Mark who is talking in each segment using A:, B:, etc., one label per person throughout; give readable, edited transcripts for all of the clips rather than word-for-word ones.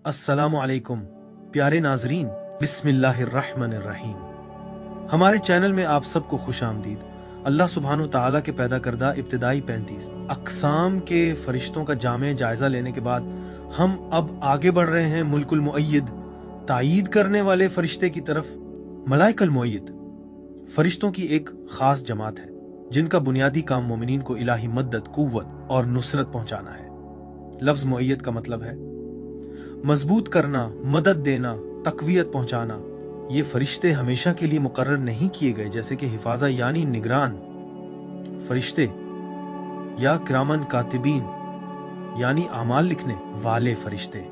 A: अस्सलामु अलैकुम प्यारे नाजरीन, बिस्मिल्लाहिर्रहमानिर्रहीम। हमारे चैनल में आप सबको खुश आमदीद। अल्लाह सुब्हानु ताला के पैदा करदा इब्तिदाई 35 अक़साम के फरिश्तों का जामे जायजा लेने के बाद हम अब आगे बढ़ रहे हैं मुल्कुल मुअय्यद, तायीद करने वाले फरिश्ते की तरफ। मलाइकल मुअय्यद फरिश्तों की एक खास जमात है जिनका बुनियादी काम मोमिनीन को इलाही मदद, कुव्वत और नुसरत पहुंचाना है। लफ्ज मुअय्यद का मतलब है मजबूत करना, मदद देना, तकवीयत पहुंचाना। ये फरिश्ते हमेशा के लिए मुकर्रर नहीं किए गए, जैसे कि हिफाजा यानी निगरान फरिश्ते या किरामन कातिबीन यानी आमाल लिखने वाले फरिश्ते,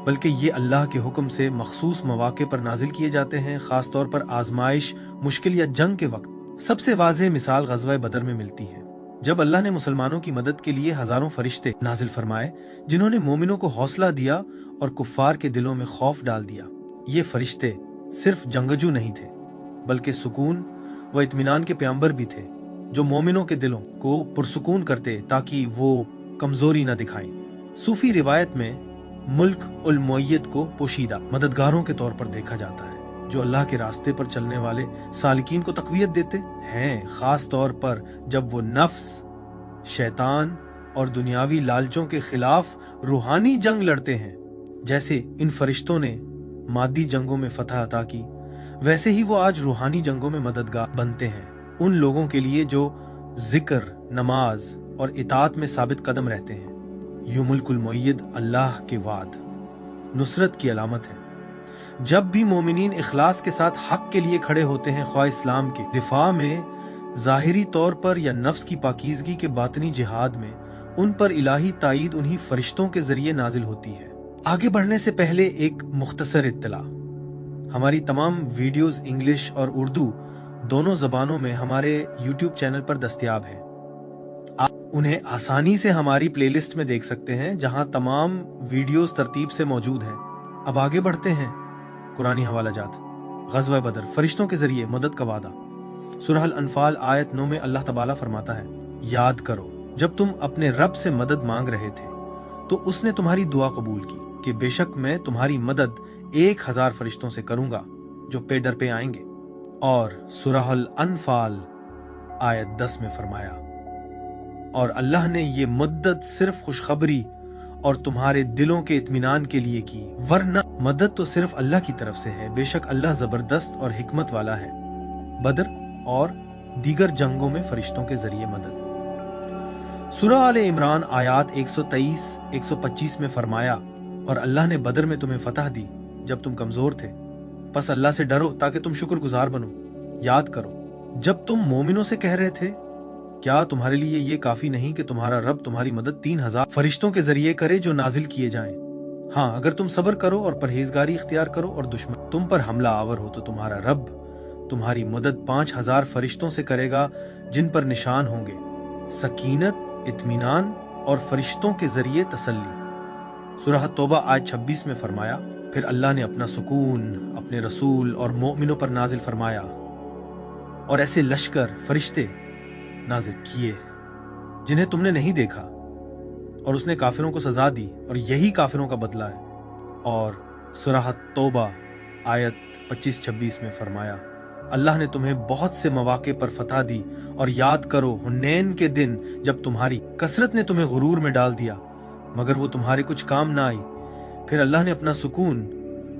A: बल्कि ये अल्लाह के हुक्म से मखसूस मौके पर नाजिल किए जाते हैं, खास तौर पर आजमाइश, मुश्किल या जंग के वक्त। सबसे वाज़ेह मिसाल ग़ज़वा बदर में मिलती है, जब अल्लाह ने मुसलमानों की मदद के लिए हजारों फरिश्ते नाजिल फरमाए, जिन्होंने मोमिनों को हौसला दिया और कुफ्फार के दिलों में खौफ डाल दिया। ये फरिश्ते सिर्फ जंगजू नहीं थे, बल्कि सुकून व इत्मीनान के प्याम्बर भी थे, जो मोमिनों के दिलों को पुरसुकून करते ताकि वो कमजोरी न दिखाएं। सूफी रिवायत में मुल्क उल मुअय्यद को पोशीदा मददगारों के तौर पर देखा जाता है, जो अल्लाह के रास्ते पर चलने वाले सालिकीन को तक़वियत देते हैं, खास तौर पर जब वो नफ्स, शैतान और दुनियावी लालचों के खिलाफ रूहानी जंग लड़ते हैं। जैसे इन फरिश्तों ने मादी जंगों में फतह अता की, वैसे ही वो आज रूहानी जंगों में मददगार बनते हैं उन लोगों के लिए जो जिक्र, नमाज और इताअत में साबित कदम रहते हैं। यूं मुल्कुल मुअय्यद अल्लाह के वाद, नुसरत की अलामत है। जब भी मोमिनीन इखलास के साथ हक के लिए खड़े होते हैं, ख्वाह इस्लाम के दिफा में, ज़ाहिरी तौर पर या नफ्स की पाकीज़गी के बातनी जिहाद में, उन पर इलाही तायीद उन्हीं फरिश्तों के जरिए नाजिल होती है। आगे बढ़ने से पहले एक मुख्तसर इत्तला, हमारी तमाम वीडियोस इंग्लिश और उर्दू दोनों जबानों में हमारे यूट्यूब चैनल पर दस्तयाब हैं। आप उन्हें आसानी से हमारी प्लेलिस्ट में देख सकते हैं, जहां तमाम वीडियोस तरतीब से मौजूद हैं। अब आगे बढ़ते हैं। कुरानी हवाला जात, ग़ज़वा बदर, फरिश्तों के जरिए मदद का वादा। सूरह अल-अनफाल आयत 9 में अल्लाह तबाला फरमाता है, याद करो जब तुम अपने रब से मदद मांग रहे थे तो उसने तुम्हारी दुआ कबूल की कि बेशक मैं तुम्हारी मदद 1000 फरिश्तों से करूंगा जो पे डर पे आएंगे। और सूरह अल-अनफाल आयत 10 में फरमाया, और अल्लाह ने ये मदद सिर्फ खुशखबरी और तुम्हारे दिलों के इत्मीनान के लिए की, वरना मदद तो सिर्फ अल्लाह की तरफ से है, बेशक अल्लाह जबरदस्त और हिकमत वाला है। बदर और दीगर जंगों में फरिश्तों के जरिए मदद। सूरह आले इमरान आयात 123-125 में फरमाया, और अल्लाह ने बदर में तुम्हें फतह दी जब तुम कमजोर थे, बस अल्लाह से डरो ताकि तुम शुक्रगुजार बनो। याद करो जब तुम मोमिनों से कह रहे थे, क्या तुम्हारे लिए ये काफी नहीं कि तुम्हारा रब तुम्हारी मदद 3000 फरिश्तों के जरिए करे जो नाजिल किए जाएं। हाँ, अगर तुम सब्र करो और परहेजगारी इख्तियार करो और दुश्मन तुम पर हमला आवर हो तो तुम्हारा रब तुम्हारी मदद 5000 फरिश्तों से करेगा, जिन पर निशान होंगे सकीनत, इत्मीनान और फरिश्तों के जरिए तसल्ली। सूरह तौबा आयत 26 में फरमाया, फिर अल्लाह ने अपना सुकून अपने रसूल और मोमिनों पर नाजिल फरमाया और ऐसे लश्कर फरिश्ते नाजिल किए जिन्हें तुमने नहीं देखा, और उसने काफिरों को सजा दी और यही काफिरों का बदला है। और सूरह तौबा आयत 25-26 में फरमाया, अल्लाह ने तुम्हें बहुत से मौके पर फतह दी, और याद करो हुनैन के दिन जब तुम्हारी कसरत ने तुम्हें गुरूर में डाल दिया, मगर वो तुम्हारे कुछ काम ना आई। फिर अल्लाह ने अपना सुकून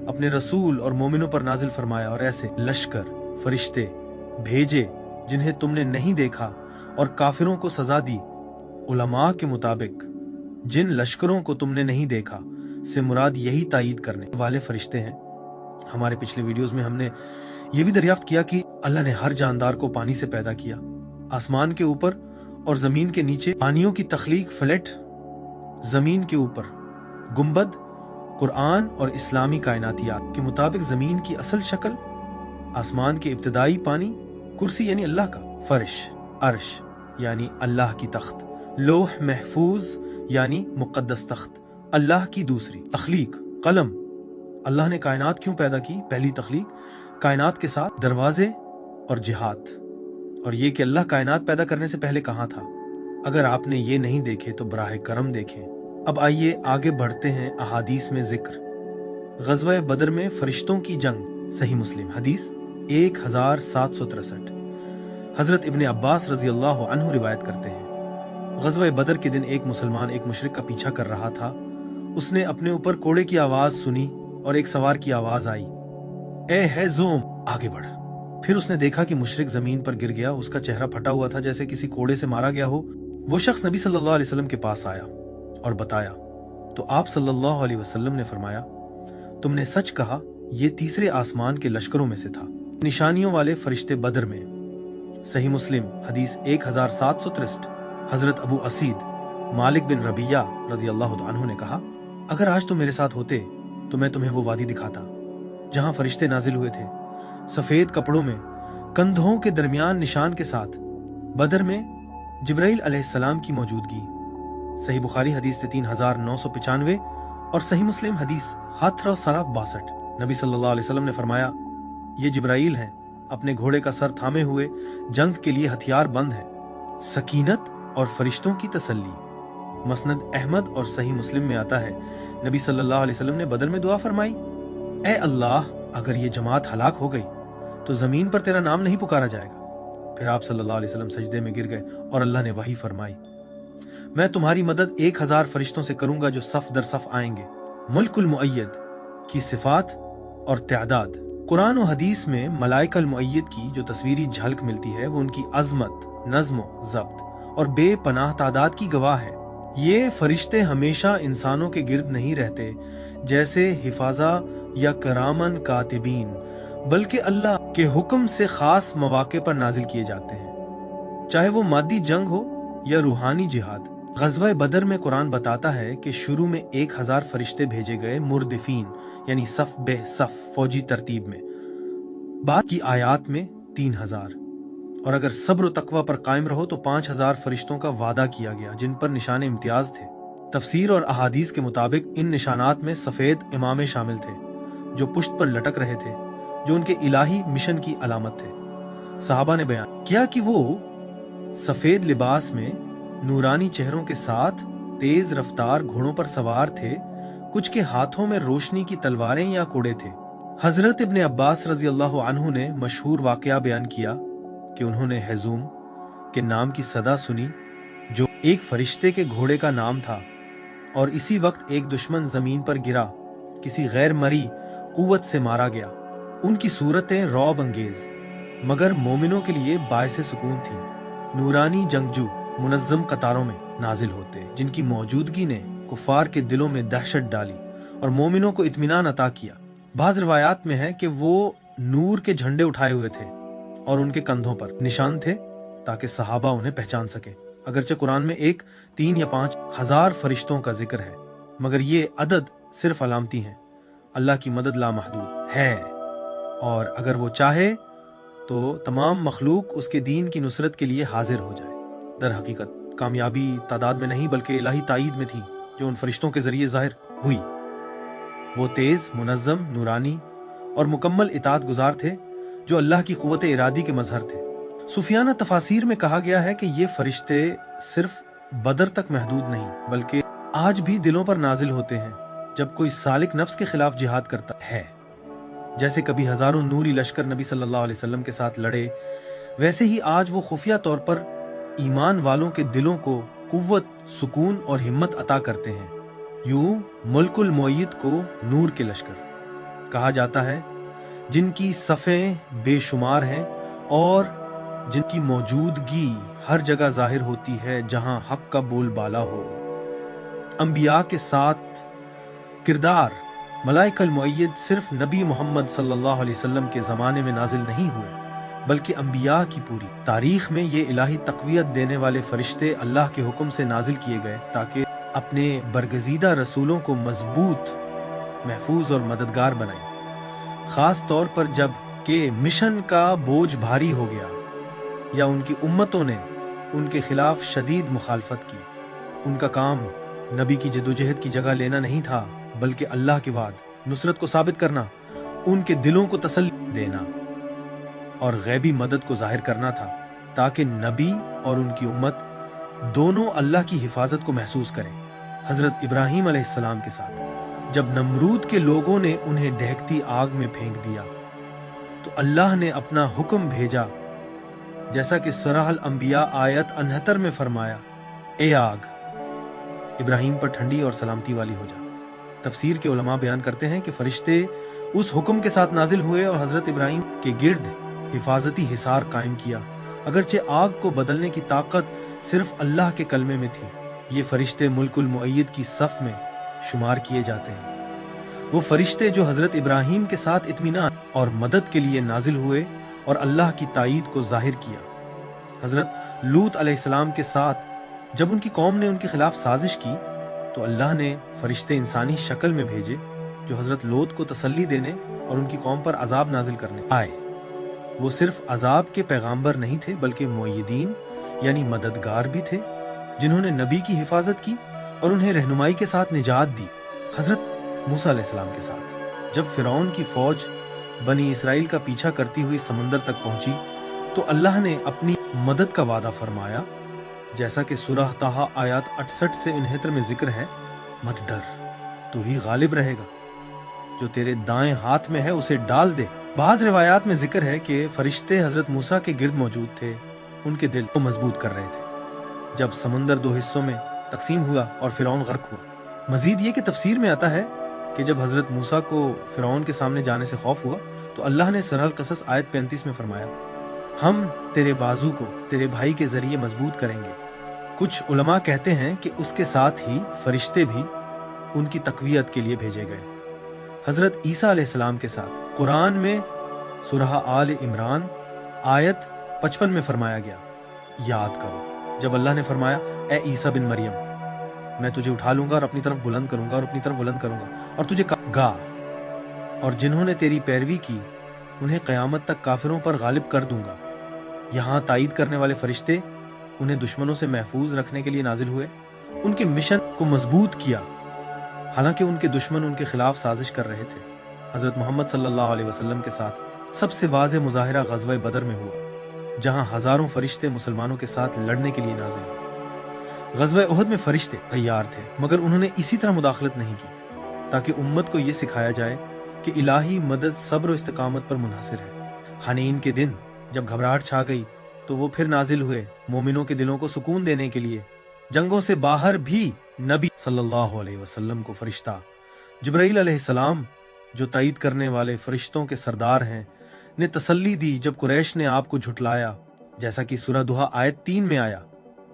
A: अपने रसूल और मोमिनों पर नाजिल फरमाया और ऐसे लश्कर फरिश्ते भेजे जिन्हें तुमने नहीं देखा, और काफिरों को सजा दी। उलमा के मुताबिक जिन लश्करों को तुमने नहीं देखा से मुराद यही तायीद करने वाले फरिश्ते हैं। हमारे पिछले वीडियोस में हमने ये भी दरियाफ्त किया कि अल्लाह ने हर जानदार को पानी से पैदा किया। आसमान के ऊपर और जमीन के नीचे पानियों की तख्लीक, फ्लैट जमीन के ऊपर गुंबद। कुरान और इस्लामी कायनातियात के मुताबिक जमीन की असल शक्ल, आसमान के इब्तिदाई पानी, कुर्सी यानी अल्लाह का, फर्श, अर्श यानी अल्लाह की तख्त, लोह महफूज यानी मुक़द्दस तख्त, अल्लाह की दूसरी तख्लीक, कलम। अल्लाह ने कायनात क्यों पैदा की? पहली तख्लीक, कायनात के साथ दरवाजे और जिहाद, और ये कि अल्लाह कायनात पैदा करने से पहले कहाँ था। अगर आपने ये नहीं देखे तो बराह करम देखें। अब आइए आगे बढ़ते हैं अहादीस में जिक्र। ग़ज़वा बदर में फरिश्तों की जंग। सही मुस्लिम हदीस 1763। हजरत इब्ने अब्बास रजी अल्लाह अन्हु रिवायत करते हैं, ग़ज़वा बदर के दिन एक मुसलमान एक मुशरिक का पीछा कर रहा था। उसने अपने ऊपर कोड़े की आवाज सुनी और एक सवार की आवाज आई, ए है ज़ोम, आगे बढ़। फिर उसने देखा कि मुशरिक जमीन पर गिर गया। उसका चेहरा फटा हुआ था जैसे किसी कोड़े से मारा गया हो। वो शख्स नबी सल्लल्लाहु अलैहि वसल्लम के पास आया और बताया तो आप सल्लल्लाहु अलैहि वसल्लम ने फरमाया, तुमने सच कहा, ये तीसरे आसमान के लश्करों में से था, निशानियों वाले फरिश्ते बदर में। सही मुस्लिम हदीस 1763। हजरत अबू असीद मालिक बिन रबिया रज़ी अल्लाह अन्हु ने कहा, अगर आज तुम मेरे साथ होते तो मैं तुम्हें वो वादी दिखाता जहां फरिश्ते नाजिल हुए थे, सफेद कपड़ों में, कंधों के दरमियान निशान के साथ। बदर में जिब्राइल अलैहिस्सलाम की मौजूदगी। सही बुखारी हदीस 3995 और सही मुस्लिम हदीस 1762। नबी सल्लल्लाहु अलैहि वसल्लम ने फरमाया, ये जिब्राइल हैं, अपने घोड़े का सर थामे हुए, जंग के लिए हथियार बंद है। सकीनत और फरिश्तों की तसल्ली। मसनद अहमद और सही मुस्लिम में आता है, नबी सल्लल्लाहु अलैहि वसल्लम ने बदर में दुआ फरमाई, ए अल्लाह, अगर ये जमात हलाक हो गई तो जमीन पर तेरा नाम नहीं पुकारा जाएगा। फिर आप सल्लल्लाहु अलैहि वसल्लम सजदे में गिर गए और अल्लाह ने वही फरमाई, मैं तुम्हारी मदद 1000 फरिश्तों से करूंगा जो सफ दर सफ आएंगे। मुल्कुल मुअय्यद की सिफात और तादाद। कुरान और हदीस में मलाइकल मुअय्यद की जो तस्वीरी झलक मिलती है वो उनकी अजमत, नज़्म, ज़ब्त और बेपनाह तादाद की गवाह है। ये फरिश्ते हमेशा इंसानों के गिर्द नहीं रहते जैसे हिफाजा या करामन कातिबीन, बल्कि अल्लाह के हुक्म से खास मौके पर नाजिल किए जाते हैं, चाहे वो मादी जंग हो या रूहानी जिहाद। ग़ज़वा बदर में कुरान बताता है कि शुरू में 1000 फरिश्ते भेजे गए, मुर्दिफीन यानी सफ बे सफ फौजी तरतीब में। बाद की आयात में 3000, और अगर सब्र तकवा पर कायम रहो तो 5000 फरिश्तों का वादा किया गया जिन पर निशान इम्तियाज थे। तफसीर और अहादीस के मुताबिक इन निशानात में सफेद इमामे शामिल थे जो पुश्त पर लटक रहे थे, जो उनके इलाही मिशन की अलामत थे। सहाबा ने बयान किया कि वो सफेद लिबास में नूरानी चेहरों के साथ तेज रफ्तार घोड़ों पर सवार थे। कुछ के हाथों में रोशनी की तलवारें या कोड़े थे। हजरत इब्ने अब्बास रजी अल्लाह अन्हु ने मशहूर वाकया बयान किया कि उन्होंने हेजूम के नाम की सदा सुनी जो एक फरिश्ते के घोड़े का नाम था, और इसी वक्त एक दुश्मन जमीन पर गिरा, किसी गैर मरी कुव्वत से मारा गया। उनकी सूरतें रौब अंगेज मगर मोमिनों के लिए बायसे सुकून थी। नूरानी जंगजू मुनज़्ज़म कतारों में नाजिल होते जिनकी मौजूदगी ने कुफार के दिलों में दहशत डाली और मोमिनों को इत्मीनान अता किया। बाज़ रिवायात में है कि वो नूर के झंडे उठाए हुए थे और उनके कंधों पर निशान थे ताकि सहाबा उन्हें पहचान सके। अगरचे कुरान में 1, 3 या 5 हजार फरिश्तों का जिक्र है, मगर ये अदद सिर्फ अलामती हैं। अल्लाह की मदद लामहदूद है और अगर वो चाहे तो तमाम मखलूक उसके दीन की नुसरत के लिए हाजिर हो जाए। दर हकीकत कामयाबी तादाद में नहीं बल्कि इलाही ताईद में थी जो उन फरिश्तों के जरिए जाहिर हुई। वो तेज, मुनज़्ज़म, नूरानी और मुकम्मल इताअत गुजार थे जो अल्लाह की कुव्वत इरादी के मजहर थे। सुफियाना तफासिर में कहा गया है कि ये फरिश्ते सिर्फ बदर तक महदूद नहीं बल्कि आज भी दिलों पर नाजिल होते हैं जब कोई सालिक नफ्स के खिलाफ जिहाद करता है। जैसे कभी हजारों नूरी लश्कर नबी सल्लल्लाहु अलैहि वसल्लम के साथ लड़े, वैसे ही आज वो खुफिया तौर पर ईमान वालों के दिलों को कुव्वत, सुकून और हिम्मत अता करते हैं। यूं मुल्कुल मुअय्यद को नूर के लश्कर कहा जाता है, जिनकी सफ़ें बेशुमार हैं और जिनकी मौजूदगी हर जगह जाहिर होती है जहां हक का बोलबाला हो। अंबिया के साथ किरदार मलाइकल मुअय्यद सिर्फ नबी मोहम्मद सल्लल्लाहु अलैहि वसल्लम के ज़माने में नाजिल नहीं हुए बल्कि अंबिया की पूरी तारीख में ये इलाही तक़वियत देने वाले फरिश्ते अल्लाह के हुक्म से नाजिल किए गए ताकि अपने बरगज़ीदा रसूलों को मजबूत, महफूज और मददगार बनाएं। ख़ास तौर पर जब के मिशन का बोझ भारी हो गया या उनकी उम्मतों ने उनके खिलाफ शदीद मुखालफत की। उनका काम नबी की जदोजहद की जगह लेना नहीं था बल्कि अल्लाह के वाद, नुसरत को साबित करना, उनके दिलों को तसल्ली देना और गैबी मदद को जाहिर करना था ताकि नबी और उनकी उम्मत दोनों अल्लाह की हिफाजत को महसूस करें। हजरत इब्राहीम अलैहिस्सलाम के साथ जब नमरूद के लोगों ने उन्हें ढहकती आग में फेंक दिया तो अल्लाह ने अपना हुक्म भेजा, जैसा कि सूरह अल अंबिया आयत 69 में फरमाया, ए आग, इब्राहीम पर ठंडी और सलामती वाली हो जा। तफसीर के उलमा बयान करते हैं कि फरिश्ते उस हुक्म के साथ नाजिल हुए और हजरत इब्राहीम के गिर्द हिफाजती हिसार कायम किया। अगरचे आग को बदलने की ताकत सिर्फ अल्लाह के कलमे में थी। ये फरिश्ते मुल्कुल मुअय्यद की सफ में शुमार किए जाते हैं। वो फरिश्ते जो हजरत इब्राहीम के साथ इत्मीनान और मदद के लिए नाजिल हुए और अल्लाह की ताईद को जाहिर किया। हजरत लूत अलैहिस्सलाम के साथ जब उनकी कौम ने उनके खिलाफ साजिश की तो अल्लाह ने फरिश्ते इंसानी शक्ल में भेजे जो हजरत लूत को तसल्ली देने और उनकी कौम पर अजाब नाजिल करने आए। वो सिर्फ अजाब के पैगाम्बर नहीं थे बल्कि मुअय्यदीन यानी मददगार भी थे, जिन्होंने नबी की हिफाजत की और उन्हें रहनुमाई के साथ निजात दी। हजरत मूसा अलैहिस्सलाम के साथ जब फिरौन की फौज बनी इसराइल का पीछा करती हुई समंदर तक पहुंची तो अल्लाह ने अपनी मदद का वादा फरमाया, जैसा कि सूरह ताहा आयत 68 से 69 में जिक्र है, मत डर, तू ही गालिब रहेगा, जो तेरे दाएं हाथ में है उसे डाल दे। बाज़ रिवायात में जिक्र है कि फरिश्ते हजरत मूसा के गिर्द मौजूद थे, उनके दिल को मजबूत कर रहे थे जब समंदर दो हिस्सों में तकसीम हुआ और फिरौन गर्क हुआ। मजीद ये कि तफसीर में आता है कि जब हजरत मूसा को फिरौन के सामने जाने से खौफ हुआ तो अल्लाह ने सूरह अल-कसस आयत 35 में फरमाया, हम तेरे बाजू को तेरे भाई के जरिए मजबूत करेंगे। कुछ उलमा कहते हैं कि उसके साथ ही फरिश्ते भी उनकी तकवीयत के लिए भेजे गए। हजरत ईसा अलैहिस्सलाम के साथ कुरान में सूरह आल इमरान आयत 55 में फरमाया गया, याद करो जब अल्लाह ने फरमाया, ए ईसा बिन मरियम, मैं तुझे उठा लूंगा और अपनी तरफ बुलंद करूंगा और अपनी तरफ बुलंद करूंगा और तुझे गा, और जिन्होंने तेरी पैरवी की उन्हें क़यामत तक काफिरों पर गालिब कर दूंगा। यहाँ तायीद करने वाले फरिश्ते उन्हें दुश्मनों से महफूज रखने के लिए नाजिल हुए, उनके मिशन को मजबूत किया, हालांकि उनके दुश्मन उनके खिलाफ साजिश कर रहे थे। हजरत मोहम्मद सल्लल्लाहु अलैहि वसल्लम के साथ सबसे वाज़े मुजाहिरा ग़ज़वा बदर में हुआ, जहां हजारों फरिश्ते मुसलमानों के साथ लड़ने के लिए नाजिल हुए। ग़ज़वा उहद में फरिश्ते तैयार थे, मगर उन्होंने इसी तरह मुदाखलत नहीं की ताकि उम्मत को यह सिखाया जाए कि इलाही मदद सब्र और इस्तिकामत पर मुनहसर है। हनीन के दिन जब घबराहट छा गई तो वो फिर नाजिल हुए मोमिनों के दिलों को सुकून देने के लिए। जंगों से बाहर भी नबी सल्लल्लाहु अलैहि वसल्लम को फरिश्ता जिब्राईल अलैहिस्सलाम, जो तायीद करने वाले फरिश्तों के सरदार हैं, ने तसल्ली दी जब कुरैश ने आपको झुटलाया, जैसा कि सूरह दुहा आयत 3 में आया,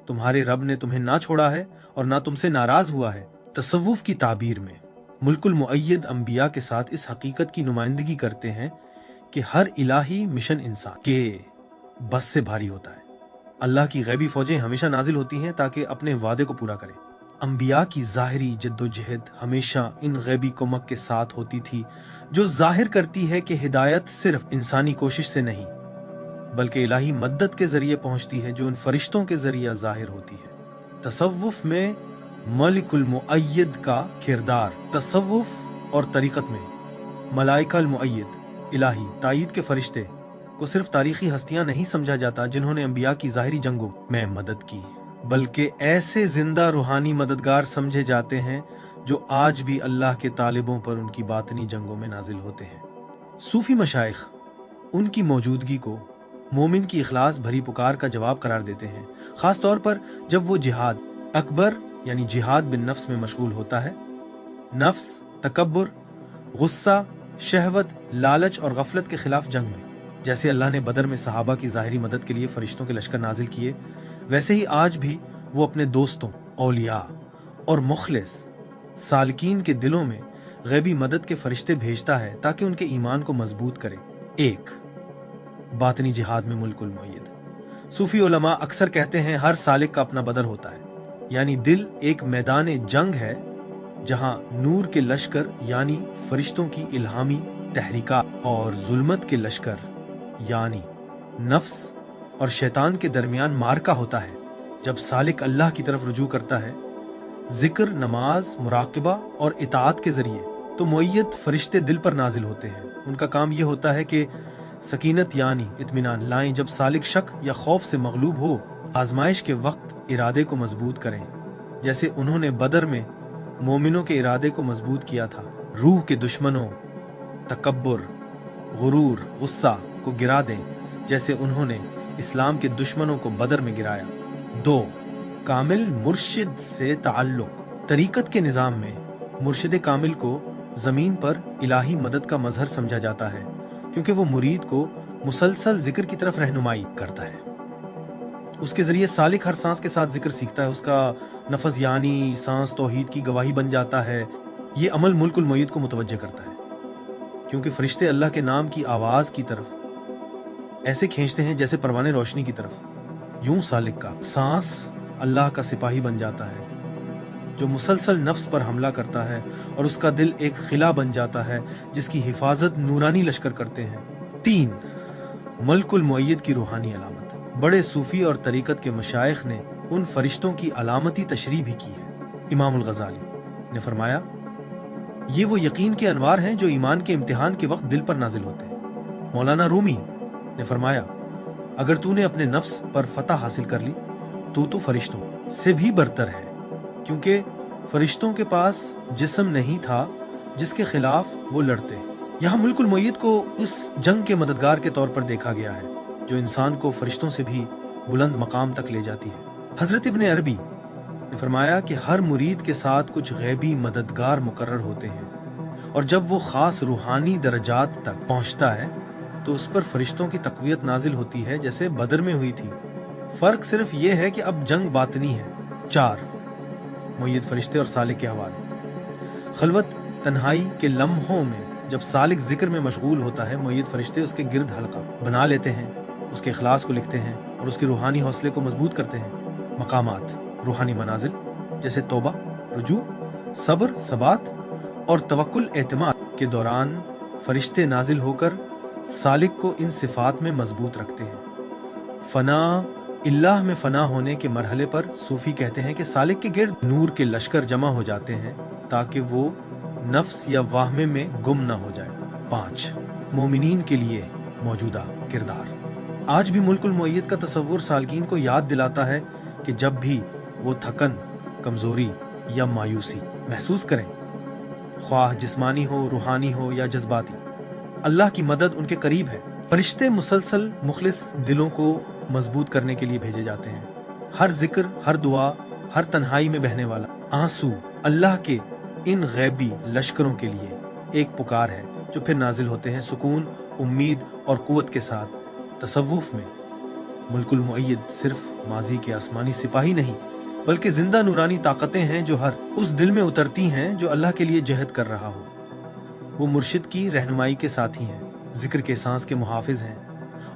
A: तुम्हारे रब ने तुम्हें ना छोड़ा है और ना तुमसे नाराज हुआ है। तसव्वुफ की ताबीर में मुल्कुल मुअय्यद अंबिया के साथ इस हकीकत की नुमाइंदगी करते हैं कि हर इलाही मिशन इंसान के बस से भारी होता है। अल्लाह की गैबी फौजें हमेशा नाजिल होती हैं ताकि अपने वादे को पूरा करें। अंबिया की ज़ाहिरी जद्दोजहद हमेशा इन गैबी कुमक के साथ होती थी, जो जाहिर करती है कि हिदायत सिर्फ इंसानी कोशिश से नहीं बल्कि इलाही मदद के जरिए पहुंचती है, जो इन फरिश्तों के जरिए जाहिर होती है। तसव्वुफ में मलिकुल मुअय्यद का किरदार, तसव्वुफ और तरीक़त में मलाइकल मुअय्यद इलाही तायीद के फरिश्ते को सिर्फ तारीखी हस्तियां नहीं समझा जाता जिन्होंने अंबिया की ज़ाहिरी जंगों में मदद की, बल्कि ऐसे जिंदा रूहानी मददगार समझे जाते हैं जो आज भी अल्लाह के तालिबों पर उनकी बातनी जंगों में नाजिल होते हैं। सूफी मशाइख उनकी मौजूदगी को मोमिन की इखलास भरी पुकार का जवाब करार देते हैं, खास तौर पर जब वो जिहाद अकबर यानी जिहाद बिन नफ्स में मशगूल होता है। नफ्स, तकब्बुर, गुस्सा, शहवत, लालच और गफलत के खिलाफ जंग में जैसे अल्लाह ने बदर में सहाबा की ज़ाहिरी मदद के लिए फरिश्तों के लश्कर नाजिल किए, वैसे ही आज भी वो अपने दोस्तों, औलिया और मुखलिस सालिकीन के दिलों में गैबी मदद के फरिश्ते भेजता है ताकि उनके ईमान को मजबूत करे। एक बातनी जिहाद में मुल्कुल मुअय्यद। सूफी उलमा अक्सर कहते हैं हर सालिक का अपना बदर होता है, यानी दिल एक मैदान जंग है जहां नूर के लश्कर यानी फरिश्तों की इल्हामी तहरीका और जुल्मत के लश्कर यानी नफ्स और शैतान के दरमियान मार्का होता है। जब सालिक अल्लाह की तरफ रुजू करता है जिक्र, नमाज, मुराकिबा और इताअत के जरिए, तो मुअय्यद फरिश्ते दिल पर नाजिल होते हैं। उनका काम यह होता है कि सकीनत यानी इत्मीनान लाएं जब सालिक शक या खौफ से मगलूब हो, आजमाइश के वक्त इरादे को मजबूत करें, जैसे उन्होंने बदर में मोमिनों के इरादे को मजबूत किया था। रूह के दुश्मनों तकब्बुर, गुरूर, गुस्सा को गिरा दें, जैसे उन्होंने इस्लाम के दुश्मनों को बदर में गिराया। 2. कामिल मुर्शिद से ताल्लुक। तरीकत के निज़ाम में मुर्शिद कामिल को ज़मीन पर इलाही मदद का मजहर समझा जाता है, क्योंकि वो मुरीद को मुसलसल जिक्र की तरफ रहनुमाई करता है। उसके ज़रिए सालिक हर सांस के साथ जिक्र सीखता है, उसका नफस यानी सांस तौहीद की गवाही बन जाता है। ये अमल मुल्कुल मुय्यद को मुतवज्जे करता है, क्योंकि फरिश्ते अल्लाह के नाम की आवाज़ की तरफ ऐसे खींचते हैं जैसे परवाने रोशनी की तरफ। यूं सालिक का सांस अल्लाह का सिपाही बन जाता है, जो मुसलसल नफ्स पर हमला करता है, और उसका दिल एक खिला बन जाता है जिसकी हिफाजत नूरानी लश्कर करते हैं। 3. मलकुल मुअय्यद की रूहानी अलामत। बड़े सूफी और तरीकत के मशाइख ने उन फरिश्तों की अलामती तशरीह भी की है। इमामुल गज़ाली ने फरमाया, ये वो यकीन के अनवार हैं जो ईमान के इम्तिहान के वक्त दिल पर नाजिल होते हैं। मौलाना रूमी ने फरमाया, अगर तूने अपने नफ्स पर फतह हासिल कर ली तो फरिश्तों से भी बरतर है, क्योंकि फरिश्तों के पास जिस्म नहीं था जिसके खिलाफ वो लड़ते। यहाँ मुल्कुल मुय्यद को उस जंग के मददगार के तौर पर देखा गया है जो इंसान को फरिश्तों से भी बुलंद मकाम तक ले जाती है। हजरत इब्ने अरबी ने फरमाया कि हर मुरीद के साथ कुछ गैबी मददगार मुकर्रर होते हैं, और जब वो खास रूहानी दर्जात तक पहुंचता है तो उस पर फरिश्तों की तक़वियत नाजिल होती है, जैसे बदर में हुई थी। फर्क सिर्फ ये है कि अब जंग बातनी है। 4. मुय्यद फरिश्ते और सालिक के हवाले। खलवत तन्हाई के लम्हों में जब सालिक जिक्र में मशगूल होता है, मुय्यद फरिश्ते उसके गिर्द हल्का बना लेते हैं, उसके इखलास को लिखते हैं और उसके रूहानी हौसले को मजबूत करते हैं। मकामात, रूहानी मनाजिल जैसे तौबा, रुजू, सब्र, सबात और तवक्कुल एतमाद के दौरान फरिश्ते नाजिल होकर सालिक को इन सिफात में मजबूत रखते हैं। फना इल्लाह में फना होने के मरहले पर सूफी कहते हैं कि सालिक के गिर्द नूर के लश्कर जमा हो जाते हैं ताकि वो नफ्स या वाहमे में गुम ना हो जाए। 5. मोमिनीन के लिए मौजूदा किरदार। आज भी मुल्कुल मुअय्यद का तसव्वुर सालकीन को याद दिलाता है कि जब भी वो थकन, कमजोरी या मायूसी महसूस करें, ख्वाह जिस्मानी हो, रूहानी हो या जज्बाती, अल्लाह की मदद उनके करीब है। फरिश्ते मुसलसल मुखलिस दिलों को मजबूत करने के लिए भेजे जाते हैं। हर जिक्र, हर दुआ, हर तन्हाई में बहने वाला आंसू अल्लाह के इन गैबी लश्करों के लिए एक पुकार है जो फिर नाजिल होते हैं सुकून, उम्मीद और कुव्वत के साथ। तसव्वुफ में मुल्कुल मुअय्यद सिर्फ माजी के आसमानी सिपाही नहीं, बल्कि जिंदा नूरानी ताकतें हैं जो हर उस दिल में उतरती हैं जो अल्लाह के लिए जहद कर रहा हो। वो मुर्शिद की रहनुमाई के साथी हैं, जिक्र के सांस के मुहाफिज हैं,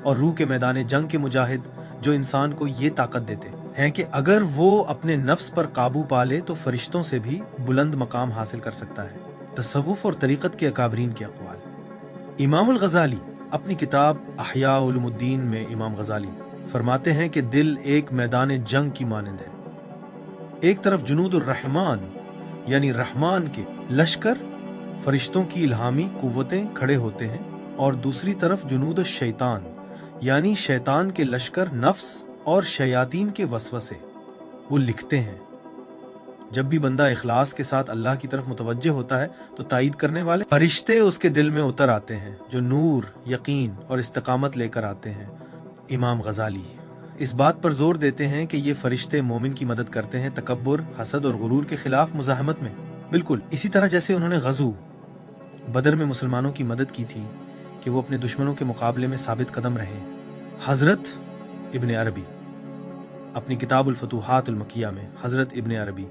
A: और रूह के मैदान जंग के मुजाहिद जो इंसान को ये ताकत देते हैं कि अगर वो अपने नफ्स पर काबू पा ले तो फरिश्तों से भी बुलंद मकाम हासिल कर सकता है। तसव्वुफ और तरीकत के अकाबरीन के अक़वाल। इमामुल गज़ाली अपनी किताब अहया उलूमुद्दीन में इमाम गज़ाली फरमाते हैं कि दिल एक मैदान जंग की मानंद है। एक तरफ जुनूदुर रहमान यानी रहमान के लश्कर फरिश्तों की इल्हामी कुव्वतें खड़े होते हैं, और दूसरी तरफ जुनूद शैतान यानी शैतान के लश्कर नफ्स और शयातीन के वसवसे वो लिखते हैं। जब भी बंदा इखलास के साथ अल्लाह की तरफ मुतवज्जे होता है तो ताईद करने वाले फरिश्ते उसके दिल में उतर आते हैं, जो नूर, यकीन और इस्तिकामत लेकर आते हैं। इमाम गज़ाली इस बात पर जोर देते हैं कि ये फरिश्ते मोमिन की मदद करते हैं तकब्बुर, हसद और गुरूर के खिलाफ मुजाहमत में, बिल्कुल इसी तरह जैसे उन्होंने गज़ू बदर में मुसलमानों की मदद की थी कि वो अपने दुश्मनों के मुकाबले में साबित कदम रहे। हजरत इब्ने अरबी अपनी किताब उल फतूहात उल मकिया में हजरत इब्ने अरबी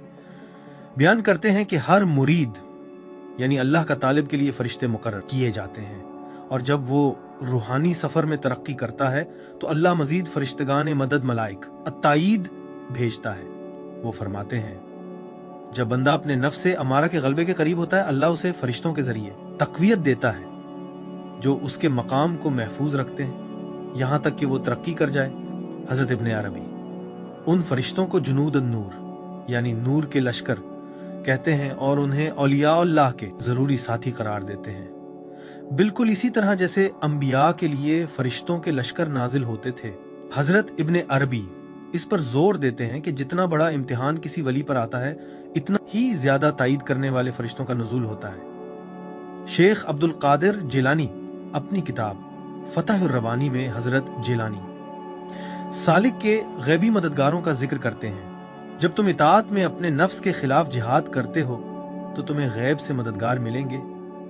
A: बयान करते हैं कि हर मुरीद यानी अल्लाह का तालिब के लिए फरिश्ते मुकर्रर किए जाते हैं, और जब वो रूहानी सफर में तरक्की करता है तो अल्लाह मजीद फरिश्तगान मदद मलाइक अत्ताईद भेजता है। वो फरमाते हैं, जब बंदा अपने नफ्स से अमारा के गलबे के करीब होता है, अल्लाह उसे फरिश्तों के जरिए तक़वियत देता है जो उसके मकाम को महफूज रखते हैं यहाँ तक कि वो तरक्की कर जाए। हजरत इब्ने अरबी उन फरिश्तों को जुनूद नूर यानी नूर के लश्कर कहते हैं और उन्हें औलिया-उल्लाह के जरूरी साथी करार देते हैं। बिल्कुल इसी तरह जैसे अंबिया के लिए फरिश्तों के लश्कर नाजिल होते थे, हजरत इब्ने अरबी इस पर जोर देते हैं कि जितना बड़ा इम्तिहान किसी वली पर आता है, इतना ही ज्यादा तायीद करने वाले फरिश्तों का नुज़ूल होता है। शेख अब्दुल कादिर जिलानी अपनी किताब फतहुर रबानी में हजरत जिलानी सालिक के गैबी मददगारों का जिक्र करते हैं। जब तुम इताअत में अपने नफ्स के खिलाफ जिहाद करते हो तो तुम्हें गैब से मददगार मिलेंगे।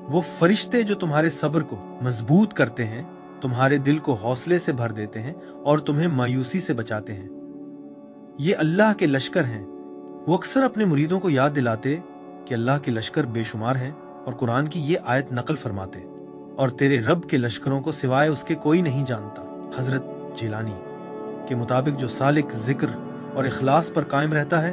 A: वो फरिश्ते जो तुम्हारे सब्र को मजबूत करते हैं, तुम्हारे दिल को हौसले से भर देते हैं और तुम्हें मायूसी से बचाते हैं। ये अल्लाह के लश्कर हैं। वो अक्सर अपने मुरीदों को याद दिलाते कि अल्लाह के लश्कर बेशुमार हैं और कुरान की ये आयत नकल फरमाते, और तेरे रब के लश्करों को सिवाय उसके कोई नहीं जानता। हजरत जिलानी के मुताबिक जो सालिक जिक्र और इखलास पर कायम रहता है,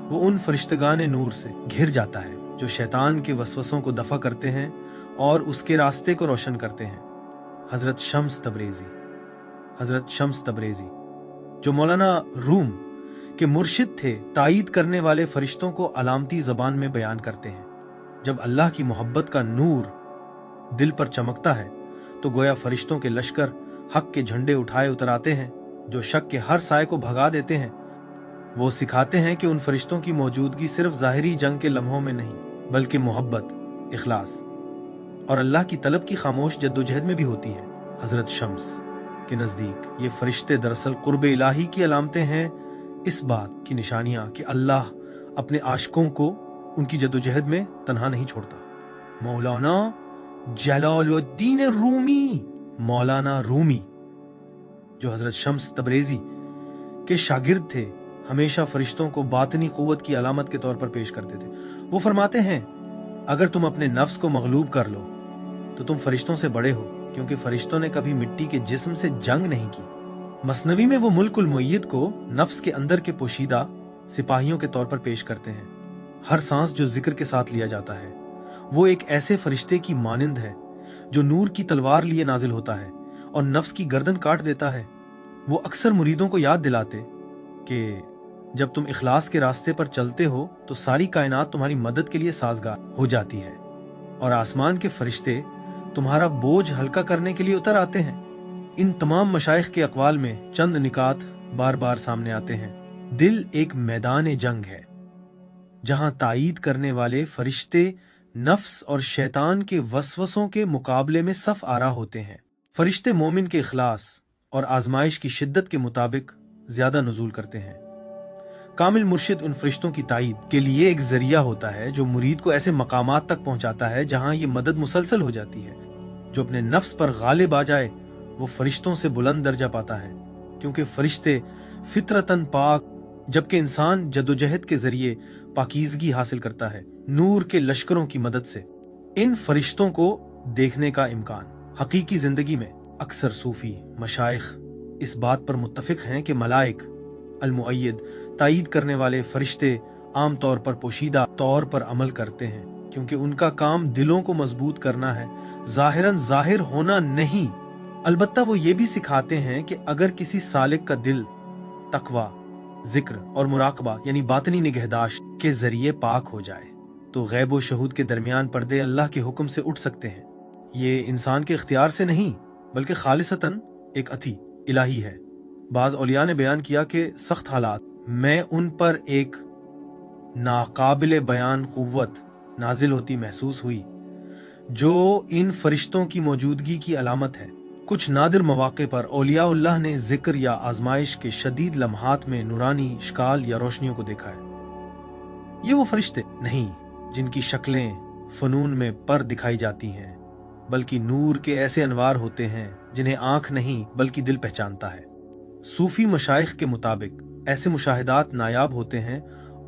A: वो उन फरिश्तगान नूर से घिर जाता है जो शैतान के वसवसों को दफा करते हैं और उसके रास्ते को रोशन करते हैं। हजरत शम्स तबरेजी जो मौलाना रूम के मुर्शिद थे, तायीद करने वाले फरिश्तों को अलामती जबान में बयान करते हैं। जब अल्लाह की मोहब्बत का नूर दिल पर चमकता है तो गोया फरिश्तों के लश्कर हक के झंडे उठाए उतर आते हैं, जो शक के हर साए को भगा देते हैं। वो सिखाते हैं कि उन फरिश्तों की मौजूदगी सिर्फ ज़ाहिरी जंग के लम्हों में नहीं, बल्कि मोहब्बत, इखलास और अल्लाह की तलब की खामोश जद्दोजहद में भी होती है। हजरत शम्स के नज़दीक ये फरिश्ते दरअसल कुर्ब इलाही की अलामतें हैं, इस बात की निशानियां कि अल्लाह अपने आशिकों को उनकी जद्दोजहद में तन्हा नहीं छोड़ता। मौलाना जलालुद्दीन मौलाना रूमी जो हजरत शम्स तबरेजी के शागिर्द थे, हमेशा फरिश्तों को बातनी कुव्वत की अलामत के तौर पर पेश करते थे। वो फरमाते हैं, अगर तुम अपने नफ्स को मगलूब कर लो तो तुम फरिश्तों से बड़े हो, क्योंकि फरिश्तों ने कभी मिट्टी के जिस्म से जंग नहीं की। मसनवी में वो मुल्कुल मुय्यद को नफ्स के अंदर के पोशीदा सिपाहियों के तौर पर पेश करते हैं। हर सांस जो जिक्र के साथ लिया जाता है वो एक ऐसे फरिश्ते की मानिंद है जो नूर की तलवार लिए नाजिल होता है और नफ्स की गर्दन काट देता है। वो अक्सर मुरीदों को याद दिलाते कि जब तुम इखलास के रास्ते पर चलते हो तो सारी कायनात तुम्हारी मदद के लिए साजगार हो जाती है और आसमान के फरिश्ते तुम्हारा बोझ हल्का करने के लिए उतर आते हैं। इन तमाम मशाइख के अक़वाल में चंद निकात बार बार सामने आते हैं। दिल एक मैदान जंग है जहां तायीद करने वाले फरिश्ते नफ्स और शैतान के वसवसों के मुकाबले में सफ आरा होते हैं। फरिश्ते मोमिन के इखलास और आजमाइश की शिद्दत के मुताबिक ज्यादा नुज़ूल करते हैं। कामिल मुर्शिद उन फरिश्तों की तायीद के लिए एक जरिया होता है जो मुरीद को ऐसे मकामात तक पहुंचाता है जहां ये मदद मुसलसल हो जाती है। जो अपने नफ्स पर गालिब आ जाए वो फरिश्तों से बुलंद दर्जा पाता है, क्योंकि फरिश्ते फितरतन पाक, जबकि इंसान जदोजहद के जरिए पाकीज़गी हासिल करता है नूर के लश्करों की मदद से। इन फरिश्तों को देखने का इम्कान हकीकी जिंदगी में अक्सर सूफी मशाइख इस बात पर मुत्तफिक हैं कि मलाइक अल-मुअय्यद तायीद करने वाले फरिश्ते आम तौर पर पोशीदा तौर पर अमल करते हैं, क्योंकि उनका काम दिलों को मजबूत करना है, जाहिरन जाहिर होना नहीं। अलबत्ता वो ये भी सिखाते हैं कि अगर किसी सालिक का दिल तकवा, जिक्र और मुराकबा यानी बातनी निगहदाश्त के जरिए पाक हो जाए तो गैब व शहूद के दरमियान पर्दे अल्लाह के हुक्म से उठ सकते हैं। ये इंसान के इख्तियार से नहीं बल्कि खालिसतन एक अती इलाही है। बाज औलिया ने बयान किया कि सख्त हालात में उन पर एक नाकाबिले बयान कुव्वत नाजिल होती महसूस हुई जो इन फरिश्तों की मौजूदगी की अलामत है। कुछ नादिर मौके पर औलियाउल्लाह ने जिक्र या आजमाइश के शदीद लम्हात में नूरानी इश्काल या रोशनियों को देखा है। ये वो फरिश्ते नहीं जिनकी शक्लें फनून में पर दिखाई जाती हैं, बल्कि नूर के ऐसे अनवार होते हैं जिन्हें आंख नहीं बल्कि दिल पहचानता है। सूफी मशाइख के मुताबिक ऐसे मुशाहिदात नायाब होते हैं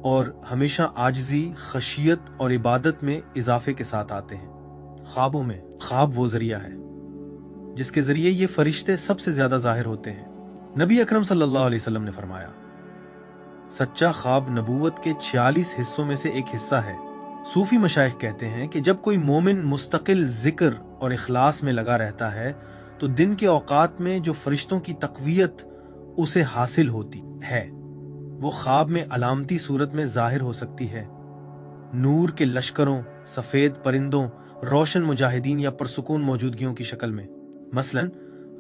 A: और हमेशा आजिज़ी, खशियत और इबादत में इजाफे के साथ आते हैं। ख्वाबों में ख्वाब वो जरिया है जिसके जरिए ये फरिश्ते सबसे ज्यादा जाहिर होते हैं। नबी अकरम सल्लल्लाहु अलैहि वसल्लम ने फरमाया, सच्चा ख्वाब नबूवत के 46 हिस्सों में से एक हिस्सा है। सूफी मशाइख कहते हैं कि जब कोई मोमिन मुस्तकिल जिक्र और इखलास में लगा रहता है तो दिन के औकात में जो फरिश्तों की तक़वियत उसे हासिल होती है वो ख्वाब में अलामती सूरत में जाहिर हो सकती है। नूर के लश्करों, सफेद परिंदों, रोशन मुजाहिदीन या परसुकून मौजूदगियों की शक्ल में। मसलन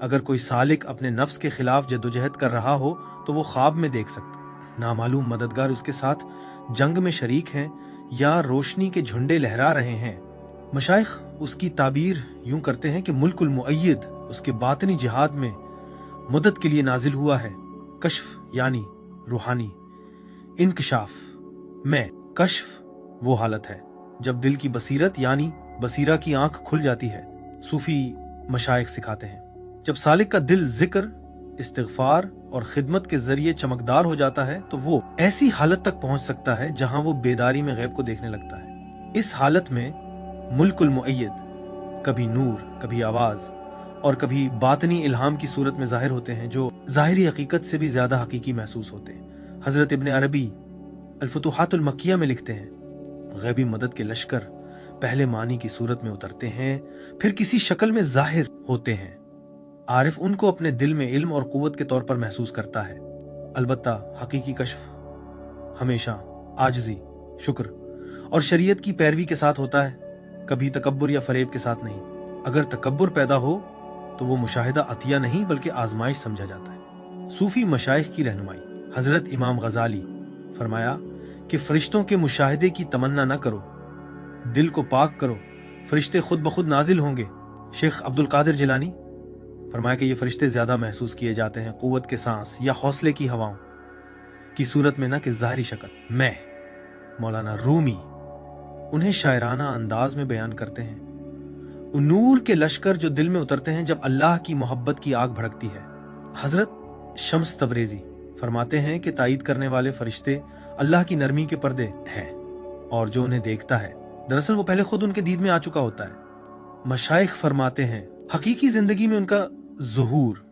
A: अगर कोई सालिक अपने नफ्स के खिलाफ जद्दोजहद कर रहा हो तो वो ख्वाब में देख सकता। नामालूम मददगार उसके साथ जंग में शरीक हैं या रोशनी के झंडे लहरा रहे हैं। मशाइख उसकी ताबीर यूं करते हैं कि मुल्कुल मुअय्यद उसके बातनी जिहाद में मदद के लिए नाजिल हुआ है। कश्फ यानी रूहानी, इनकशाफ में कश्फ वो हालत है जब दिल की बसीरत यानी बसीरा की आंख खुल जाती है। सूफी मशाइख सिखाते हैं जब सालिक का दिल जिक्र, इस्तिगफार और खिदमत के जरिए चमकदार हो जाता है तो वो ऐसी हालत तक पहुंच सकता है जहां वो बेदारी में गैब को देखने लगता है। इस हालत में मुल्कुल मुअय्यद कभी नूर, कभी आवाज और कभी बातनी इल्हाम की सूरत में जाहिर होते हैं जो जाहिरी हकीकत से भी ज्यादा हकीकी महसूस होते हैं। हजरत इब्न अरबी अल-फुतूहातुल मक्किया में लिखते हैं, गैबी मदद के लश्कर पहले मानी की सूरत में उतरते हैं, फिर किसी शक्ल में जाहिर होते हैं। आरिफ उनको अपने दिल में इल्म और कुव्वत के तौर पर महसूस करता है। अलबत्ता हकीकी कश्फ हमेशा आजिज़ी, शुक्र और शरीयत की पैरवी के साथ होता है, कभी तकब्बुर या फरेब के साथ नहीं। अगर तकब्बुर पैदा हो तो वो मुशाहिदा अतिया नहीं बल्कि आजमाइश समझा जाता है। सूफी मशाइख की रहनुमाई। हजरत इमाम गजाली फरमाया कि फरिश्तों के मुशाहिदे की तमन्ना न करो, दिल को पाक करो, फरिश्ते खुद ब खुद नाजिल होंगे। शेख अब्दुल कादिर जिलानी फरमाया कि ये फरिश्ते ज्यादा महसूस किए जाते हैं कुव्वत के सांस या हौसले की हवाओं की सूरत में न कि ज़ाहिरी शक्ल में। मौलाना रूमी उन्हें शायराना अंदाज में बयान करते हैं, नूर के लश्कर जो दिल में उतरते हैं जब अल्लाह की मोहब्बत की आग भड़कती है। हजरत शम्स तबरेजी फरमाते हैं कि तायीद करने वाले फरिश्ते अल्लाह की नरमी के पर्दे हैं और जो उन्हें देखता है दरअसल वो पहले खुद उनके दीद में आ चुका होता है। मशाइख फरमाते हैं हकीकी जिंदगी में उनका ज़ुहूर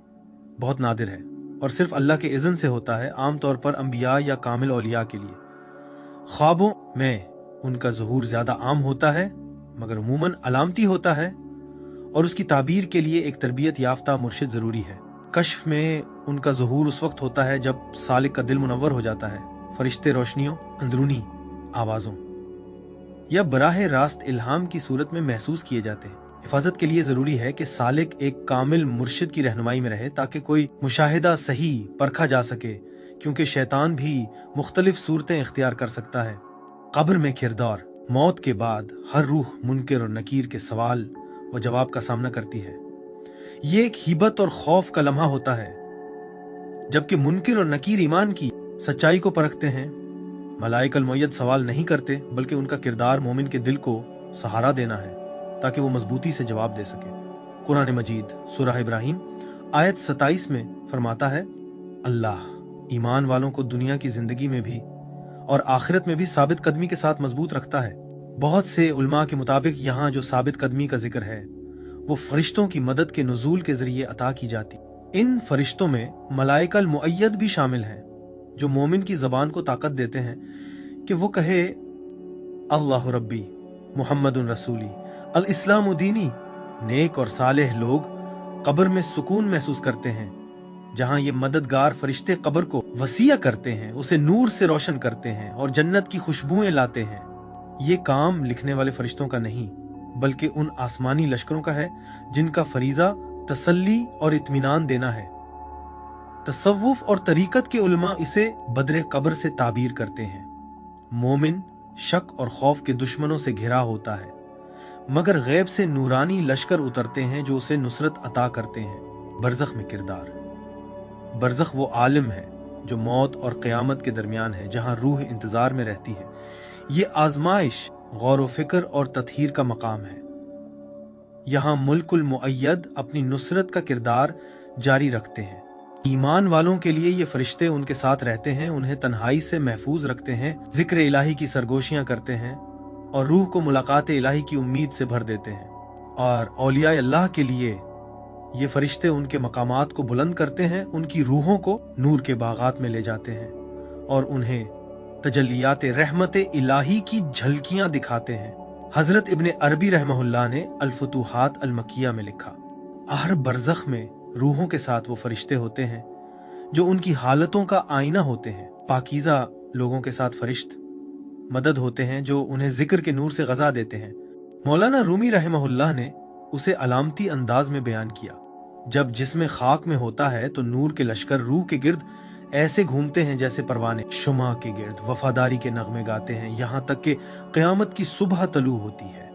A: बहुत नादिर है और सिर्फ अल्लाह के इज़्न से होता है, आमतौर पर अंबिया या कामिल औलिया के लिए। ख्वाबों में उनका ज़ुहूर ज्यादा आम होता है मगर अमूमन अलामती होता है और उसकी ताबीर के लिए एक तरबियत याफ्ता मुर्शिद जरूरी है। कश्फ में उनका ज़ुहूर उस वक्त होता है जब सालिक का दिल मुनव्वर हो जाता है। फरिश्ते रोशनियों, अंदरूनी आवाजों या बराह रास्त इल्हाम की सूरत में महसूस किए जाते हैं। हिफाजत के लिए जरूरी है कि सालिक एक कामिल मुर्शिद की रहनुमाई में रहे ताकि कोई मुशाहिदा सही परखा जा सके, क्योंकि शैतान भी मुख्तलिफ सूरतें इख्तियार कर सकता है। कब्र में किरदार। मौत के बाद हर रूह मुनकिर और नकीर के सवाल व जवाब का सामना करती है। ये एक हिबत और खौफ का लम्हा होता है, जबकि मुनकिर और नकीर ईमान की सच्चाई को परखते हैं। मलाइकल मुय्यद सवाल नहीं करते बल्कि उनका किरदार मोमिन के दिल को सहारा देना है ताकि वो मजबूती से जवाब दे सके। कुरान मजीद सूरह इब्राहिम आयत 27 में फरमाता है, अल्लाह ईमान वालों को दुनिया की जिंदगी में भी और आखिरत में भी साबित कदमी के साथ मजबूत रखता है। बहुत से उलमा के मुताबिक यहाँ जो साबित कदमी का जिक्र है वो फरिश्तों की मदद के नुज़ूल के जरिए अता की जाती। इन फरिश्तों में मलाइकल मुअय्यद भी शामिल हैं जो मोमिन की जबान को ताकत देते हैं कि वो कहे अल्लाह रब्बी मुहम्मदुन रसूली अल इस्लाम दीनी। नेक और सालेह लोग कब्र में सुकून महसूस करते हैं जहां ये मददगार फरिश्ते कब्र को वसीया करते हैं, उसे नूर से रोशन करते हैं और जन्नत की खुशबुएं लाते हैं। ये काम लिखने वाले फरिश्तों का नहीं बल्कि उन आसमानी लश्करों का है जिनका फरीजा तसल्ली और इत्मीनान देना है। तसव्वुफ और तरीकत के उलमा इसे बदरे कब्र से ताबीर करते हैं। मोमिन शक और खौफ के दुश्मनों से घिरा होता है मगर गैब से नूरानी लश्कर उतरते हैं जो उसे नुसरत अता करते हैं। बरज़ख में किरदार। बरज़ख वो आलिम है जो मौत और क़यामत के दरमियान है, जहां रूह इंतजार में रहती है। ये आजमाइश, गौर व फिक्र और तत्हीर का मकाम है। यहाँ मुल्कुल मुअय्यद अपनी नुसरत का किरदार जारी रखते हैं। ईमान वालों के लिए ये फरिश्ते उनके साथ रहते हैं, उन्हें तन्हाई से महफूज रखते हैं, जिक्र इलाही की सरगोशियां करते हैं और रूह को मुलाकात इलाही की उम्मीद से भर देते हैं। और औलिया अल्लाह के लिए ये फरिश्ते उनके मकामात को बुलंद करते हैं, उनकी रूहों को नूर के बागात में ले जाते हैं और उन्हें तजल्लियात रहमत इलाही की झलकियां दिखाते हैं। हजरत इब्ने अरबी रहमहुल्लाह ने अल-फुतूहात अल-मक्किया में लिखा, हर बरज़ख में रूहों के साथ वो फरिश्ते होते हैं जो उनकी हालतों का आईना होते हैं। पाकीज़ा लोगों के साथ फरिश्त मदद होते हैं जो उन्हें जिक्र के नूर से गज़ा देते हैं। मौलाना रूमी रहमहुल्लाह ने उसे अलामती अंदाज में बयान किया, जब जिस्म खाक में होता है तो नूर के लश्कर रूह के गिर्द ऐसे घूमते हैं जैसे परवाने शुमा के गिर्द वफादारी के नगमे गाते हैं, यहाँ तक कि क़यामत की सुबह तलू होती है।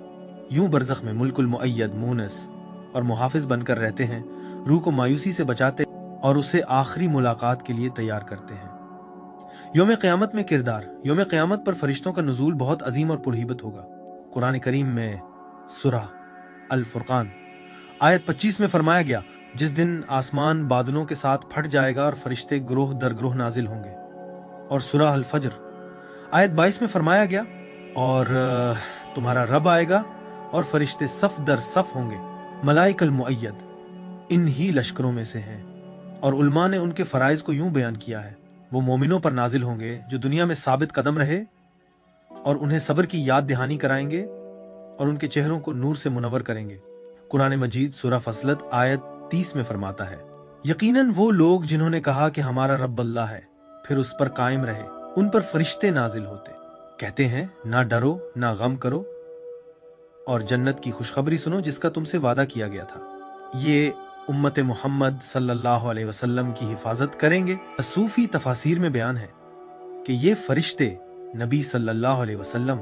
A: यूं बरज़ख में मुल्कुल मुअय्यद मूनस और मुहाफिज बनकर रहते हैं, रूह को मायूसी से बचाते और उसे आखिरी मुलाकात के लिए तैयार करते हैं। यौम क़यामत में किरदार। यौम क़यामत पर फरिश्तों का नुज़ूल बहुत अजीम और पुरहिबत होगा। कुरान करीम में सूरह अल फुरकान आयत 25 में फरमाया गया, जिस दिन आसमान बादलों के साथ फट जाएगा और फरिश्ते ग्रोह दर ग्रोह नाजिल होंगे। और सूरह अल फज्र आयत 22 में फरमाया गया, और तुम्हारा रब आएगा और फरिश्ते सफ दर सफ होंगे। मलाइकल मुअय्यद इन ही लश्करों में से हैं। और उलमा ने उनके फराइज को यूं बयान किया है, वो मोमिनों पर नाजिल होंगे जो दुनिया में साबित कदम रहे और उन्हें सब्र की याद दहानी कराएंगे और उनके चेहरों को नूर से मुनव्वर करेंगे। कुरान मजीद सूरह फसलत आयत 30 में फरमाता है, यकीनन वो लोग जिन्होंने कहा कि हमारा रब अल्लाह है, फिर उस पर कायम रहे, उन पर फरिश्ते नाजिल होते, कहते हैं ना डरो ना गम करो और जन्नत की खुशखबरी सुनो जिसका तुमसे वादा किया गया था। ये उम्मत मोहम्मद सल्लल्लाहु अलैहि वसल्लम की हिफाजत करेंगे। सूफी तफासिर में बयान है कि ये फरिश्ते नबी सल्लल्लाहु अलैहि वसल्लम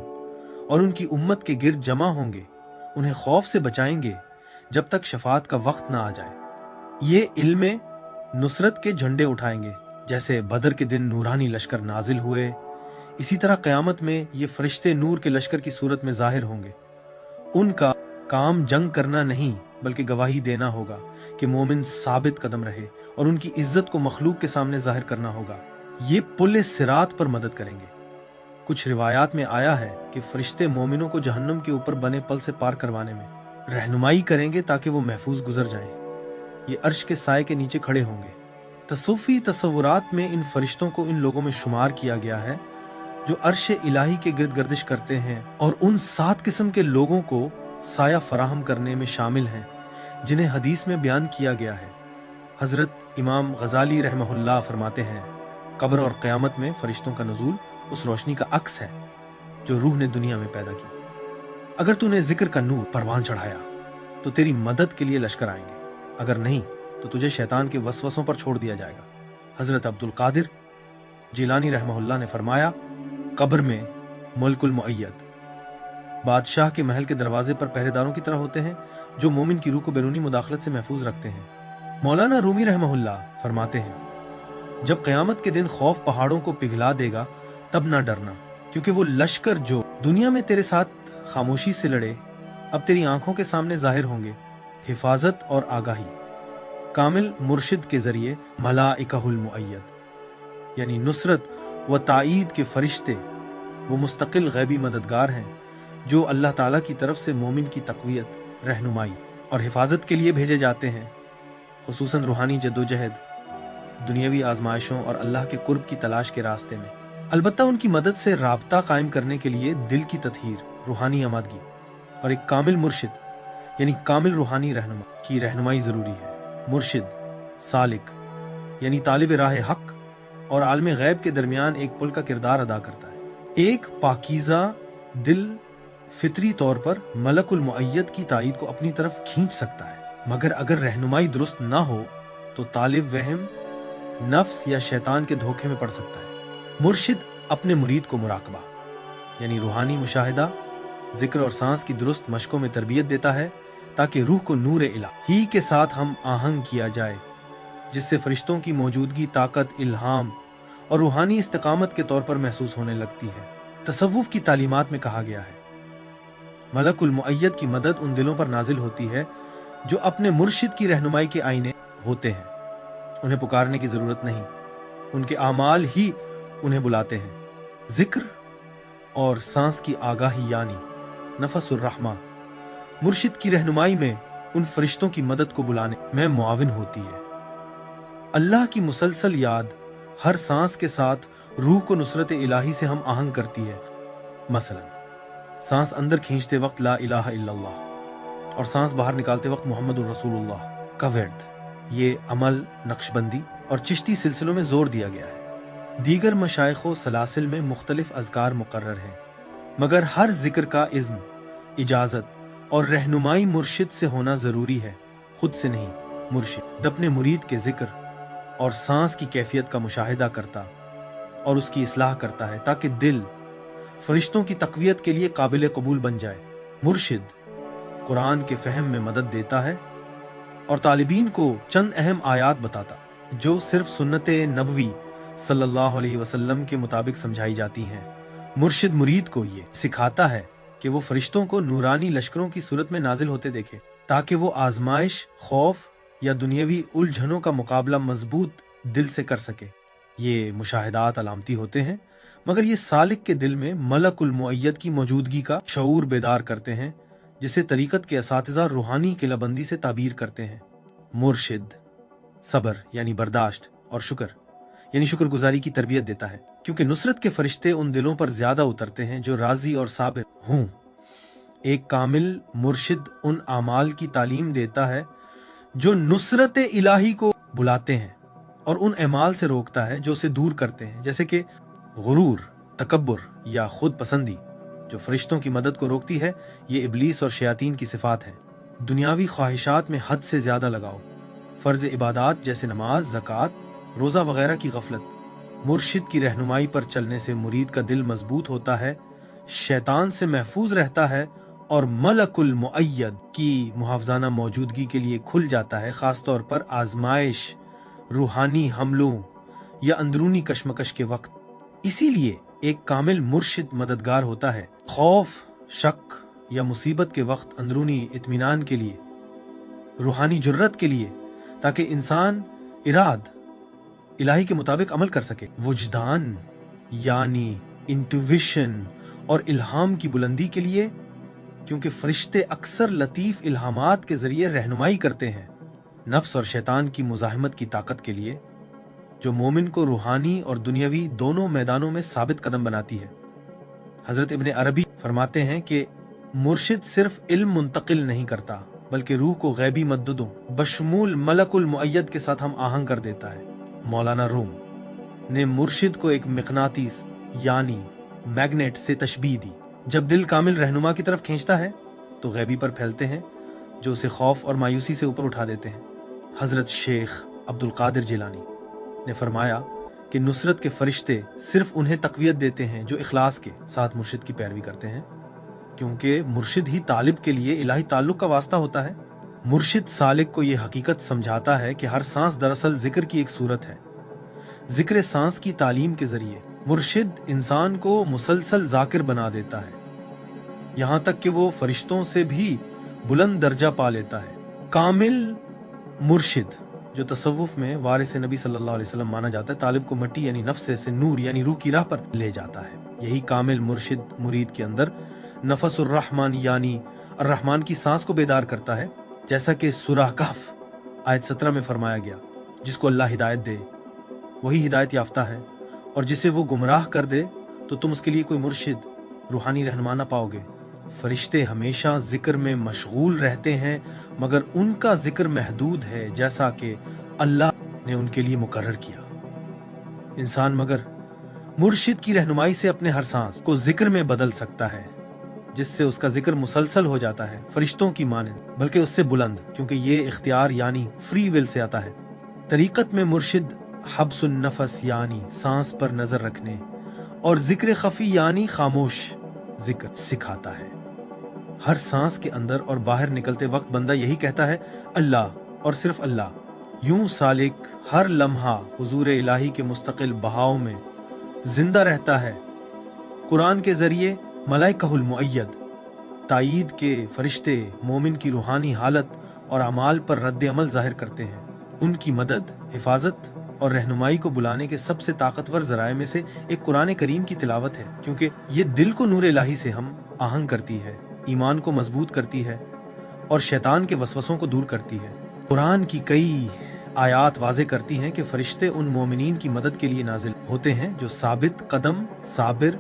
A: और उनकी उम्मत के गिर्द जमा होंगे, उन्हें खौफ से बचाएंगे जब तक शफात का वक्त ना आ जाए। ये इल्मे नुसरत के झंडे उठाएंगे, जैसे बदर के दिन नूरानी लश्कर नाजिल हुए, इसी तरह क़यामत में ये फरिश्ते नूर के लश्कर की सूरत में जाहिर होंगे। उनका काम जंग करना नहीं बल्कि गवाही देना होगा कि मोमिन साबित कदम रहे, और उनकी इज्जत को मखलूक के सामने जाहिर करना होगा। ये पुल सिरात पर मदद करेंगे। कुछ रिवायात में आया है कि फरिश्ते मोमिनों को जहन्नम के ऊपर बने पल से पार करवाने में रहनुमाई करेंगे ताकि वो महफूज गुजर जाएं। ये अर्श के साए के नीचे खड़े होंगे। तसूफी तसव्वुरात में इन फरिश्तों को इन लोगों में शुमार किया गया है जो अर्श इलाही के गिर्द गर्दिश करते हैं और उन 7 किस्म के लोगों को साया फराहम करने में शामिल हैं जिन्हें हदीस में बयान किया गया है। हजरत इमाम गजाली रहमहुल्लाह फरमाते हैं, कब्र और क़यामत में फरिश्तों का नुज़ूल उस रोशनी का अक्स है जो रूह ने दुनिया में पैदा की। अगर तूने जिक्र का नूर परवान चढ़ाया तो तेरी मदद के लिए लश्कर आएंगे, अगर नहीं तो तुझे शैतान के वसवसों पर छोड़ दिया जाएगा। हजरत अब्दुल कादिर जिलानी रहमहुल्लाह ने फरमाया, कब्र में मुल्कुल मुअय्यद बादशाह के महल के दरवाजे पर पहरेदारों की तरह होते हैं जो मोमिन की रूह को बैरूनी मुदाखलत से महफूज रखते हैं। मौलाना रूमी रहमहुल्लाह फरमाते हैं, जब क़यामत के दिन खौफ पहाड़ों को पिघला देगा तब ना डरना, क्योंकि वो लश्कर जो दुनिया में तेरे साथ खामोशी से लड़े अब तेरी आंखों के सामने जाहिर होंगे। हिफाजत और आगाही कामिल मुर्शिद के जरिए मलाइकहुल मुअय्यद यानी नुसरत व ताईद के फरिश्ते वो मुस्तकिल गैबी मददगार हैं जो अल्लाह ताला की तरफ से मोमिन की तक़वियत, रहनुमाई और हिफाजत के लिए भेजे जाते हैं, खुसूसन रूहानी जद्दोजहद, दुनियावी आजमाइशों और अल्लाह के कुर्ब की तलाश के रास्ते में। अलबत्ता उनकी मदद से राब्ता कायम करने के लिए दिल की तत्हीर, रूहानी आमादगी और एक कामिल मुर्शिद यानी कामिल रूहानी रहनुमा की रहनुमाई ज़रूरी है। मुर्शिद सालिक यानी तालिब राह हक और आलम गैब के दरमियान एक पुल का किरदार अदा करता है। एक पाकीज़ा दिल फितरी तौर पर मलकुल मुअय्यद की ताईद को अपनी तरफ खींच सकता है, मगर अगर रहनुमाई दुरुस्त ना हो तो तालिब वहम, नफ्स या शैतान के धोखे में पड़ सकता है। मुर्शिद अपने मुरीद को मुराकबा यानी रूहानी मुशाहिदा, जिक्र और सांस की दुरुस्त मशकों में तरबियत देता है ताकि रूह को नूर इलाही के साथ हम आहंग किया जाए, जिससे फरिश्तों की मौजूदगी ताकत, इल्हाम और रूहानी इस्तिकामत के तौर पर महसूस होने लगती है। तसव्वुफ की तालीमात में कहा गया है, मलकुल मुअय्यद की मदद उन दिलों पर नाजिल होती है जो अपने मुर्शिद की रहनुमाई के आईने होते हैं। उन्हें पुकारने की जरूरत नहीं, उनके आमाल ही उन्हें बुलाते हैं। जिक्र और सांस की आगाही यानी नफसुर रहमा मुर्शिद की रहनुमाई में उन फरिश्तों की मदद को बुलाने में मुआविन होती है। अल्लाह की मुसलसल याद हर सांस के साथ रूह को नुसरत इलाही से हम आहंग करती है। मसलन सांस अंदर खींचते वक्त ला इलाहा इल्लल्लाह और सांस बाहर निकालते वक्त मुहम्मदुर रसूलुल्लाह का विर्द, ये अमल नक्शबंदी और चिश्ती सिलसिलों में जोर दिया गया है। दीगर मशाइखो सलासिल में मुख्तलिफ अज़कार मुकर्रर हैं, मगर हर जिक्र का इज़्न, इजाज़त और रहनुमाई मुर्शिद से होना ज़रूरी है, खुद से नहीं। मुर्शिद अपने मुरीद के जिक्र और सांस की कैफियत का मुशाहिदा करता और उसकी इस्लाह करता है ताकि दिल फरिश्तों की तकवियत के लिए काबिल कबूल बन जाए। मुर्शिद कुरान के फहम में मदद देता है और तालिबीन को चंद अहम आयात बताता जो सिर्फ सुन्नत नबवी सल्लल्लाहु अलैहि वसल्लम के मुताबिक समझाई जाती हैं। मुर्शिद मुरीद को ये सिखाता है कि वो फरिश्तों को नूरानी लश्करों की सूरत में नाजिल होते देखे ताकि वो आजमाइश, खौफ या दुनियावी उलझनों का मुकाबला मजबूत दिल से कर सके। ये मुशाहिदात अलामती होते हैं, मगर ये सालिक के दिल में मलकुल मुअय्यद की मौजूदगी का शऊर बेदार करते हैं, जिसे तरीकत के असातिज़ा रूहानी किलाबंदी से ताबीर करते हैं। मुर्शिद सब्र यानी बर्दाश्त और शुक्र यानी शुक्रगुजारी की तरबियत देता है, क्योंकि नुसरत के फरिश्ते उन दिलों पर ज्यादा उतरते हैं जो राजी और साबिर हों। एक कामिल मुर्शिद उन आमाल की तालीम देता है जो नुसरत इलाही को बुलाते हैं और उन अमाल से रोकता है जो उसे दूर करते हैं, जैसे कि गुरूर, तकब्बुर या खुद पसंदी जो फरिश्तों की मदद को रोकती है। ये इबलीस और शयातीन की सिफात है। दुनियावी ख्वाहिशात में हद से ज्यादा लगाओ, फर्ज इबादात जैसे नमाज, ज़कात, रोज़ा वगैरह की गफलत। मुर्शिद की रहनुमाई पर चलने से मुरीद का दिल मजबूत होता है, शैतान से महफूज रहता है और मलकुल मुअय्यद की मुहाफ़ज़ाना मौजूदगी के लिए खुल जाता है, ख़ास तौर पर आजमाइश, रूहानी हमलों या अंदरूनी कशमकश के वक्त। इसीलिए एक कामिल मुर्शिद मददगार होता है खौफ, शक या मुसीबत के वक्त अंदरूनी इत्मीनान के लिए, रूहानी जुर्रत के लिए, ताकि इंसान इराद इलाही के मुताबिक अमल कर सके। वुजदान यानी इंट्यूविशन और इल्हाम की बुलंदी के लिए, क्योंकि फरिश्ते अक्सर लतीफ इल्हामात के जरिए रहनुमाई करते हैं। नफ्स और शैतान की मुजाहिमत की ताकत के लिए, जो मोमिन को रूहानी और दुनियावी दोनों मैदानों में साबित कदम बनाती है। हजरत इब्ने अरबी फरमाते हैं कि मुर्शिद सिर्फ इल्म मुंतकिल नहीं करता, बल्कि रूह को गैबी मददों बशमूल मलकुल मुअय्यद के साथ हम आहंग कर देता है। मौलाना रूम ने मुर्शिद को एक मिकनातीस यानी मैग्नेट से तशबीह दी। जब दिल कामिल रहनुमा की तरफ खींचता है तो गैबी पर फैलते हैं जो उसे खौफ और मायूसी से ऊपर उठा देते हैं। हजरत शेख अब्दुल कादिर जिलानी ने फरमाया कि नुसरत के फरिश्ते सिर्फ उन्हें तकवियत देते हैं जो इखलास के साथ मुर्शिद की पैरवी करते हैं, क्योंकि मुर्शिद ही तालिब के लिए इलाही ताल्लुक का वास्ता होता है। मुर्शिद सालिक को यह हकीकत समझाता है कि हर सांस दरअसल जिक्र की एक सूरत है। जिक्र सांस की तालीम के जरिए मुर्शिद इंसान को मुसलसल जाकिर बना देता है, यहाँ तक कि वो फरिश्तों से भी बुलंद दर्जा पा लेता है। कामिल मुर्शिद जो तसव्वुफ में वारिस नबी सल्लल्लाहु अलैहि वसल्लम माना जाता है, तालिब को मट्टी यानी नफ्स से नूर यानी रूह की राह पर ले जाता है। यही कामिल मुर्शिद मुरीद के अंदर नफसुर रहमान यानी अर्रहमान की सांस को बेदार करता है, जैसा कि सूरह कहफ आयत 17 में फरमाया गया। जिसको अल्लाह हिदायत दे वही हिदायत याफ्ता है, और जिसे वो गुमराह कर दे तो तुम उसके लिए कोई मुर्शिद, रूहानी रहनुमा ना पाओगे। फरिश्ते हमेशा जिक्र में मशगूल रहते हैं, मगर उनका जिक्र महदूद है, जैसा कि अल्लाह ने उनके लिए मुकर्रर किया। इंसान मगर मुर्शिद की रहनुमाई से अपने हर सांस को जिक्र में बदल सकता है, जिससे उसका जिक्र मुसलसल हो जाता है, फरिश्तों की मानिंद, बल्कि उससे बुलंद, क्योंकि ये इख्तियार यानी फ्री विल से आता है। तरीकत में मुर्शिद हब्सुन नफस यानी सांस पर नजर रखने और जिक्र खफी यानी खामोश जिक्र सिखाता है। हर सांस के अंदर और बाहर निकलते वक्त बंदा यही कहता है अल्लाह और सिर्फ अल्लाह। यूं सालिक हर लम्हा हुजूर इलाही के मुस्तकिल बहाव में जिंदा रहता है। कुरान के जरिए मलाइकहुल मुअय्यद तायीद के फरिश्ते मोमिन की रूहानी हालत और अमाल पर रद्द अमल जाहिर करते हैं। उनकी मदद, हिफाजत और रहनुमाई को बुलाने के सबसे ताकतवर जराए में से एक कुरान करीम की तिलावत है, क्योंकि ये दिल को नूर इलाही से हम आहंग करती है, ईमान को मजबूत करती है और शैतान के वसवसों को दूर करती है। कुरान की कई आयात वाज़े करती हैं कि फरिश्ते उन मोमिनीन की मदद के लिए नाजिल होते हैं जो साबित कदम, साबिर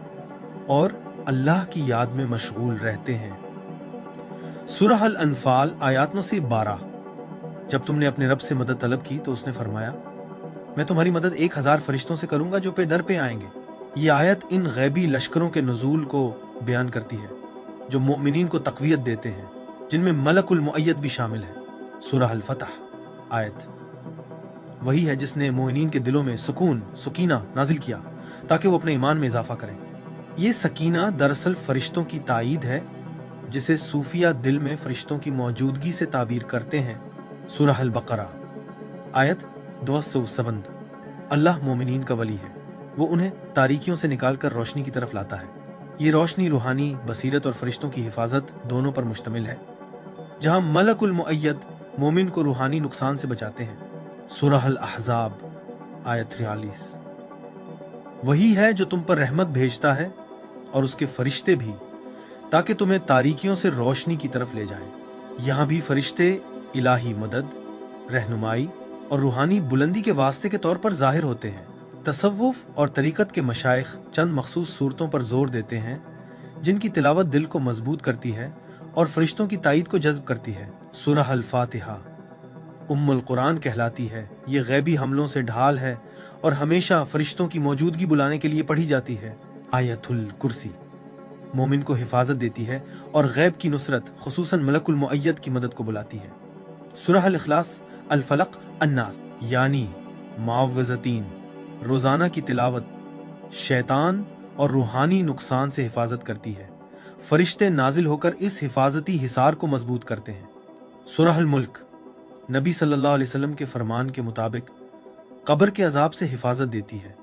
A: और अल्लाह की याद में मशगूल रहते हैं। सूरह अल अनफाल आयात नंबर 12। जब तुमने अपने रब से मदद तलब की तो उसने फरमाया मैं तुम्हारी मदद 1000 फरिश्तों से करूंगा जो पे दर पे आएंगे। ये आयत इन गैबी लश्करों के नुज़ूल को बयान करती है जो मोमिनीन को तक़वियत देते हैं, जिनमें मलकुल मुअय्यद भी शामिल है। सूरह अल फतह आयत। वही है जिसने मोमिनीन के दिलों में सुकीना नाजिल किया ताकि वो अपने ईमान में इजाफा करें। ये सकीना दरअसल फरिश्तों की ताईद है, जिसे सूफिया दिल में फरिश्तों की मौजूदगी से ताबीर करते हैं। सूरह अल बकरा आयत 257। अल्लाह मोमिनीन का वली है, वो उन्हें तारीकियों से निकालकर रोशनी की तरफ लाता है। ये रोशनी रूहानी बसीरत और फरिश्तों की हिफाजत दोनों पर मुश्तमिल है। जहां मलकुल मुअय्यद मोमिन को रूहानी नुकसान से बचाते हैं। सूरह अल अहज़ाब आयत 43। वही है जो तुम पर रहमत भेजता है और उसके फरिश्ते भी, ताकि तुम्हें तारीकियों से रोशनी की तरफ ले जाएं। यहाँ भी फरिश्ते इलाही मदद, रहनुमाई और रूहानी बुलंदी के वास्ते के तौर पर जाहिर होते हैं। तसव्वुफ और तरीकत के मशाइख चंद मखसूस सूरतों पर जोर देते हैं जिनकी तिलावत दिल को मजबूत करती है और फरिश्तों की ताईद को जज्ब करती है। सूरह अल फातिहा उम्मुल कुरान कहलाती है। ये गैबी हमलों से ढाल है और हमेशा फरिश्तों की मौजूदगी बुलाने के लिए पढ़ी जाती है। आयतुल कुर्सी मोमिन को हिफाजत देती है और गैब की नुसरत खुसूसन मलकुल मुअय्यद की मदद को बुलाती है। सूरह अल इखलास, अल फलक, अन्नास यानी मुअव्विज़तैन रोजाना की तिलावत शैतान और रूहानी नुकसान से हिफाजत करती है। फरिश्ते नाजिल होकर इस हिफाजती हिसार को मजबूत करते हैं। सूरह अल मुल्क नबी सल्लल्लाहु अलैहि वसल्लम के फरमान के मुताबिक कब्र के अजाब से हिफाजत देती है।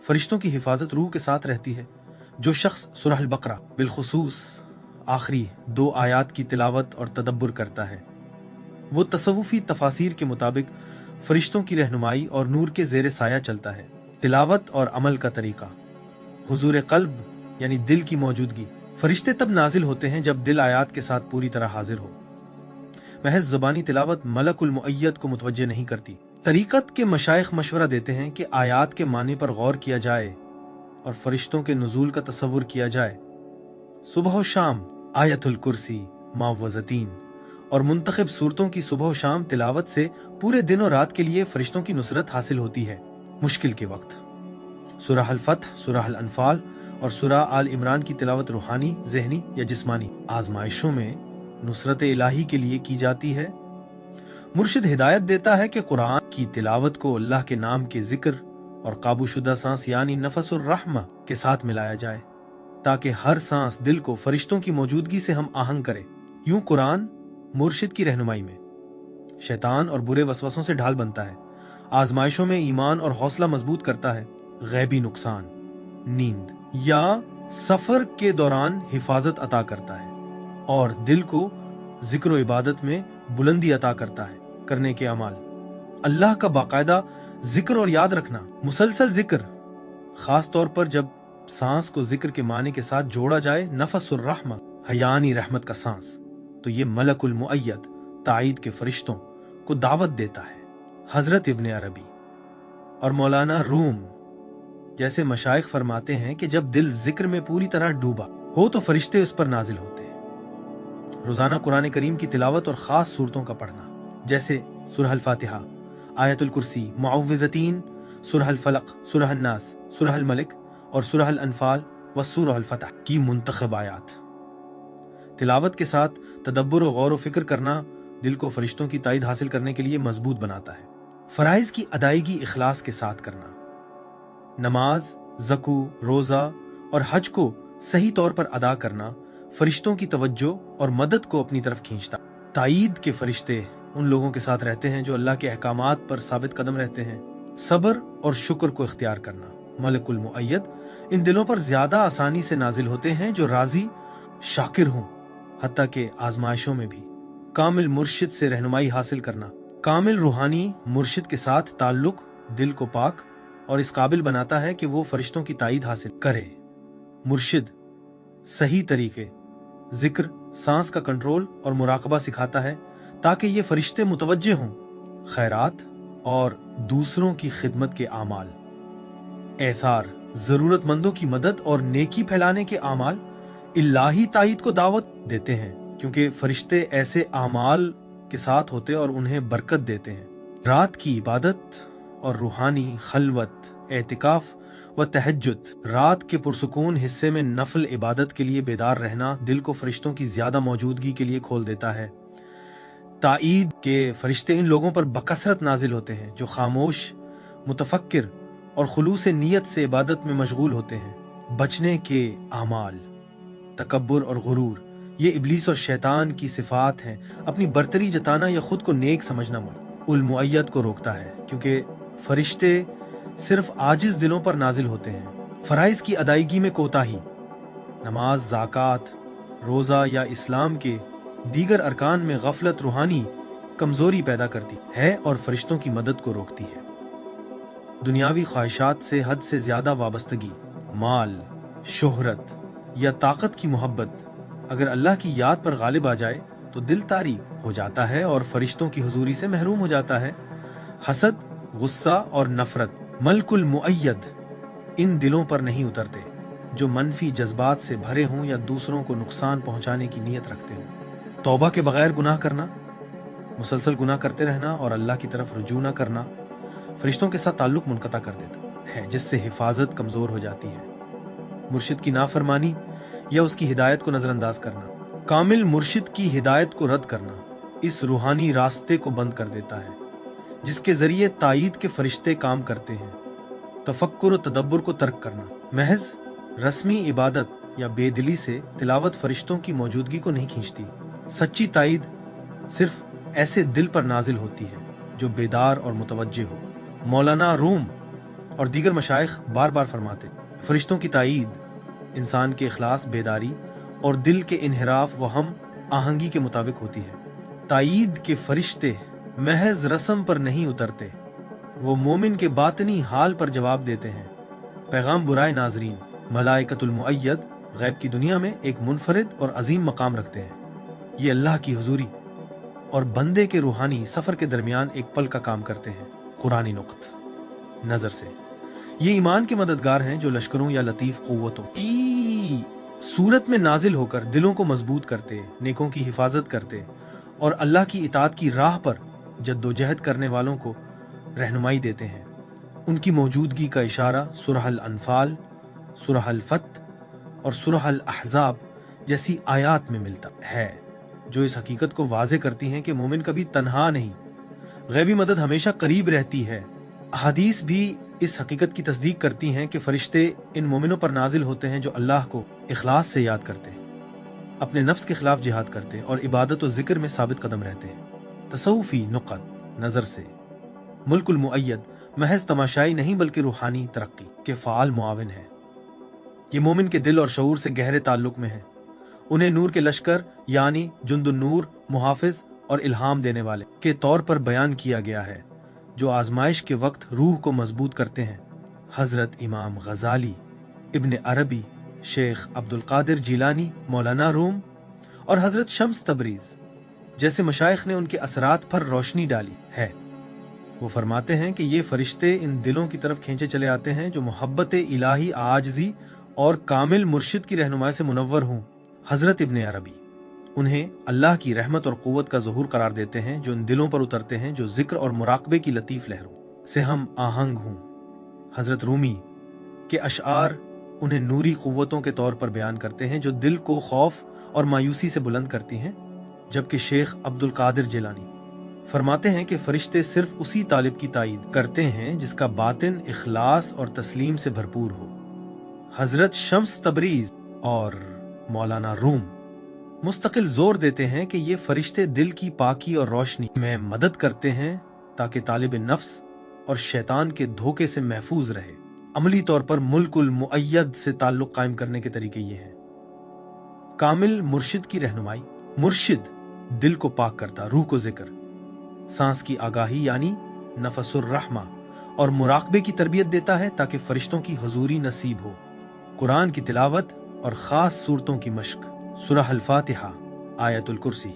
A: फरिश्तों की हिफाजत रूह के साथ रहती है। जो शख्स सूरह अल बकरा बिलखुसूस आखिरी 2 आयात की तिलावत और तदब्बुर करता है, वो तसव्वुफी तफासीर के मुताबिक फरिश्तों की रहनुमाई और नूर के ज़ेरे साया चलता है। तिलावत और अमल का तरीका। हुजूर कल्ब यानी दिल की मौजूदगी। फरिश्ते तब नाजिल होते हैं जब दिल आयात के साथ पूरी तरह हाजिर हो। महज ज़ुबानी तिलावत मलकुल मुअय्यद को मुतवज्जे नहीं करती। तरीकत के मशाइख मशवरा देते हैं कि आयात के मानी पर गौर किया जाए और फरिश्तों के नुज़ूल का तसव्वुर किया जाए। सुबह और शाम आयतुल कुर्सी, मुअव्विज़तैन और मुंतखब सूरतों की सुबह और शाम तिलावत से पूरे दिन और रात के लिए फरिश्तों की नुसरत हासिल होती है। मुश्किल के वक्त सूरह अल फतह, सूरह अल अनफाल और सूरह आल इमरान की तिलावत रूहानी, ज़हनी या जिस्मानी आजमाइशों में नुसरत इलाही के लिए की जाती है। मुर्शिद हिदायत देता है कि कुरान की तिलावत को अल्लाह के नाम के जिक्र और काबूशुदा सांस यानी नफसुर रहमा के साथ मिलाया जाए ताकि हर सांस दिल को फरिश्तों की मौजूदगी से हम आहंग करे। यूं कुरान मुर्शिद की रहनुमाई में शैतान और बुरे वसवसों से ढाल बनता है। आजमाइशों में ईमान और हौसला मजबूत करता है। गैबी नुकसान, नींद या सफर के दौरान हिफाजत अता करता है और दिल को जिक्र इबादत में बुलंदी अता करता है। करने के अमाल अल्लाह का बाकायदा जिक्र और याद रखना, मुसलसल जिक्र, खास तौर पर जब सांस को जिक्र के माने के साथ जोड़ा जाए, नफसुर रहमा हयानी रहमत का सांस, तो ये मलकुल मुअय्यद ताईद के फरिश्तों को दावत देता है। हजरत इब्ने अरबी और मौलाना रूम जैसे मशाइख फरमाते हैं कि जब दिल जिक्र में पूरी तरह डूबा हो तो फरिश्ते उस पर नाजिल होते हैं। रोजाना कुरान करीम की तिलावत और खास सूरतों का पढ़ना, जैसे सूरह अल फातिहा, आयतुल कुर्सी, मुअव्विज़तैन, सूरह अल फलक, सूरह अन्नास, सूरह अल मलिक और सूरह अल अनफाल व सूरह अल फतह की मुंतखब आयात। तिलावत के साथ तदब्बुर और गौर व फिक्र करना दिल को फरिश्तों की ताईद हासिल करने के लिए मजबूत बनाता है। फराइज की अदायगी इखलास के साथ करना, नमाज, ज़कू, रोजा और हज को सही तौर पर अदा करना फरिश्तों की तवज्जो और मदद को अपनी तरफ खींचता। ताईद के फरिश्ते उन लोगों के साथ रहते हैं जो अल्लाह के अहकामात पर साबित कदम रहते हैं। सब्र और शुक्र को इख्तियार करना, मलकुल मुअय्यद इन दिलों पर ज्यादा आसानी से नाजिल होते हैं जो राजी शाकिर हों। हत्ता के आजमाइशों में भी कामिल मुर्शिद से रहनुमाई हासिल करना, कामिल रूहानी मुर्शिद के साथ ताल्लुक दिल को पाक और इस काबिल बनाता है कि वो फरिश्तों की ताईद हासिल करे। मुर्शिद सही तरीके, जिक्र, सांस का कंट्रोल और मुराकबा सिखाता है ताकि ये फरिश्ते मुतवज्जे हों। खैरात और दूसरों की खिदमत के आमाल, एथार, जरूरतमंदों की मदद और नेकी फैलाने के आमाल इलाही ताईद को दावत देते हैं, क्योंकि फरिश्ते ऐसे आमाल के साथ होते और उन्हें बरकत देते हैं। रात की इबादत और रूहानी खलवत, एतिकाफ व तहज्जुद, रात के पुरसुकून हिस्से में नफल इबादत के लिए बेदार रहना दिल को फरिश्तों की ज्यादा मौजूदगी के लिए खोल देता है। ताईद के फरिश्ते इन लोगों पर बकसरत नाजिल होते हैं जो खामोश, मुतफक्किर और खुलूस नीयत से इबादत में मशगूल होते हैं। बचने के आमाल, तकब्बुर और गुरूर ये इब्लीस और शैतान की सिफात हैं। अपनी बरतरी जताना या खुद को नेक समझना उल मुअय्यद को रोकता है, क्योंकि फरिश्ते सिर्फ आजिज दिलों पर नाजिल होते हैं। फराइज की अदायगी में कोताही, नमाज, ज़ाकात, रोज़ा या इस्लाम के दीगर अरकान में गफलत रूहानी कमजोरी पैदा करती है और फरिश्तों की मदद को रोकती है। दुनियावी ख्वाहिशात से हद से ज्यादा वाबस्तगी, माल, शोहरत या ताकत की मोहब्बत अगर अल्लाह की याद पर गालिब आ जाए तो दिल तारीक हो जाता है और फरिश्तों की हुजूरी से महरूम हो जाता है। हसद, गुस्सा और नफरत, मलकुल मुअय्यद इन दिलों पर नहीं उतरते जो मनफी जज्बात से भरे हों या दूसरों को नुकसान पहुंचाने की नीयत रखते हों। तौबा के बगैर गुनाह करना, मुसलसल गुनाह करते रहना और अल्लाह की तरफ रुजू न करना फरिश्तों के साथ ताल्लुक मुनक़ता कर देता है, जिससे हिफाजत कमजोर हो जाती है। मुर्शिद की नाफरमानी या उसकी हिदायत को नजरअंदाज करना, कामिल मुर्शिद की हिदायत को रद्द करना इस रूहानी रास्ते को बंद कर देता है जिसके जरिए ताईद के फरिश्ते काम करते हैं। तफक्कुर और तदब्बुर को तर्क करना, महज रस्मी इबादत या बेदिली से तिलावत फरिश्तों की मौजूदगी को नहीं खींचती। सच्ची ताईद सिर्फ ऐसे दिल पर नाजिल होती है जो बेदार और मुतवज्जे हो। मौलाना रूम और दीगर मशाइख बार बार फरमाते, फरिश्तों की ताईद इंसान के इखलास, बेदारी और दिल के इन्हिराफ व हम आहंगी के मुताबिक होती है। ताईद के फरिश्ते महज रस्म पर नहीं उतरते, वो मोमिन के बातनी हाल पर जवाब देते हैं। पैगाम बुराए नाजरीन, मलाइकतुल मुअय्यद गैब की दुनिया में एक मुनफरिद और अजीम मकाम रखते हैं। ये अल्लाह की हुजूरी और बंदे के रूहानी सफर के दरमियान एक पल का काम करते हैं। कुरानी नुक्त नजर से ये ईमान के मददगार हैं जो लश्करों या लतीफ कुव्वतों की सूरत में नाजिल होकर दिलों को मजबूत करते, नेकों की हिफाजत करते और अल्लाह की इताअत की राह पर जद्दोजहद करने वालों को रहनुमाई देते हैं। उनकी मौजूदगी का इशारा सूरह अल अनफाल, सूरह अल फतह और सूरह अल अहज़ाब जैसी आयात में मिलता है, जो इस हकीकत को वाज़े करती हैं कि मोमिन कभी तन्हा नहीं, गैबी मदद हमेशा करीब रहती है। हदीस भी इस हकीकत की तस्दीक करती हैं कि फरिश्ते इन मोमिनों पर नाजिल होते हैं जो अल्लाह को इखलास से याद करते, अपने नफ्स के खिलाफ जिहाद करते और इबादत और जिक्र में साबित कदम रहते हैं। तसव्वुफी नुक़त नज़र से मुल्कुल मुअय्यद महज तमाशाई नहीं बल्कि रूहानी तरक्की के फ़ाल मुआविन है। ये मोमिन के दिल और शऊर से गहरे ताल्लुक में है। उन्हें नूर के लश्कर यानी जुंदुन नूर, मुहाफिज और इल्हाम देने वाले के तौर पर बयान किया गया है, जो आजमाइश के वक्त रूह को मजबूत करते हैं। हजरत इमाम गजाली, इब्न अरबी, शेख अब्दुल कादिर जिलानी, मौलाना रूम और हजरत शम्स तबरीज जैसे मशाइख ने उनके असरात पर रोशनी डाली है। वो फरमाते हैं कि ये फरिश्ते इन दिलों की तरफ खींचे चले आते हैं जो मोहब्बत इलाही, आजजी और कामिल मुर्शिद की रहनुमाई से मुनव्वर हों। हजरत इब्न अरबी उन्हें अल्लाह की रहमत और क़ुव्वत का ज़ुहूर करार देते हैं जो इन दिलों पर उतरते हैं जो जिक्र और मुराक़बे की लतीफ़ लहरों से हम आहंग हों। हजरत रूमी के अशआर उन्हें नूरी क़ुव्वतों के तौर पर बयान करते हैं जो दिल को खौफ और मायूसी से बुलंद करती हैं, जबकि शेख अब्दुल कादिर जिलानी फरमाते हैं कि फरिश्ते सिर्फ उसी तालिब की ताईद करते हैं जिसका बातिन इखलास और तस्लीम से भरपूर हो। हजरत शम्स तबरीज और मौलाना रूम मुस्तकिल जोर देते हैं कि ये फरिश्ते दिल की पाकी और रोशनी में मदद करते हैं ताकि तालिब नफ्स और शैतान के धोखे से महफूज रहे। अमली तौर पर मुल्कुल मुअय्यद से ताल्लुक कायम करने के तरीके ये हैं। कामिल मुर्शिद की रहनुमाई, मुर्शिद दिल को पाक करता, रूह को जिक्र, सांस की आगाही यानी नफसुर रहमा और मुराकबे की तरबियत देता है ताकि फरिश्तों की हुजूरी नसीब हो। कुरान की तिलावत और खास सूरतों की मश्क, सूरह अल फातिहा, आयतुल कुर्सी,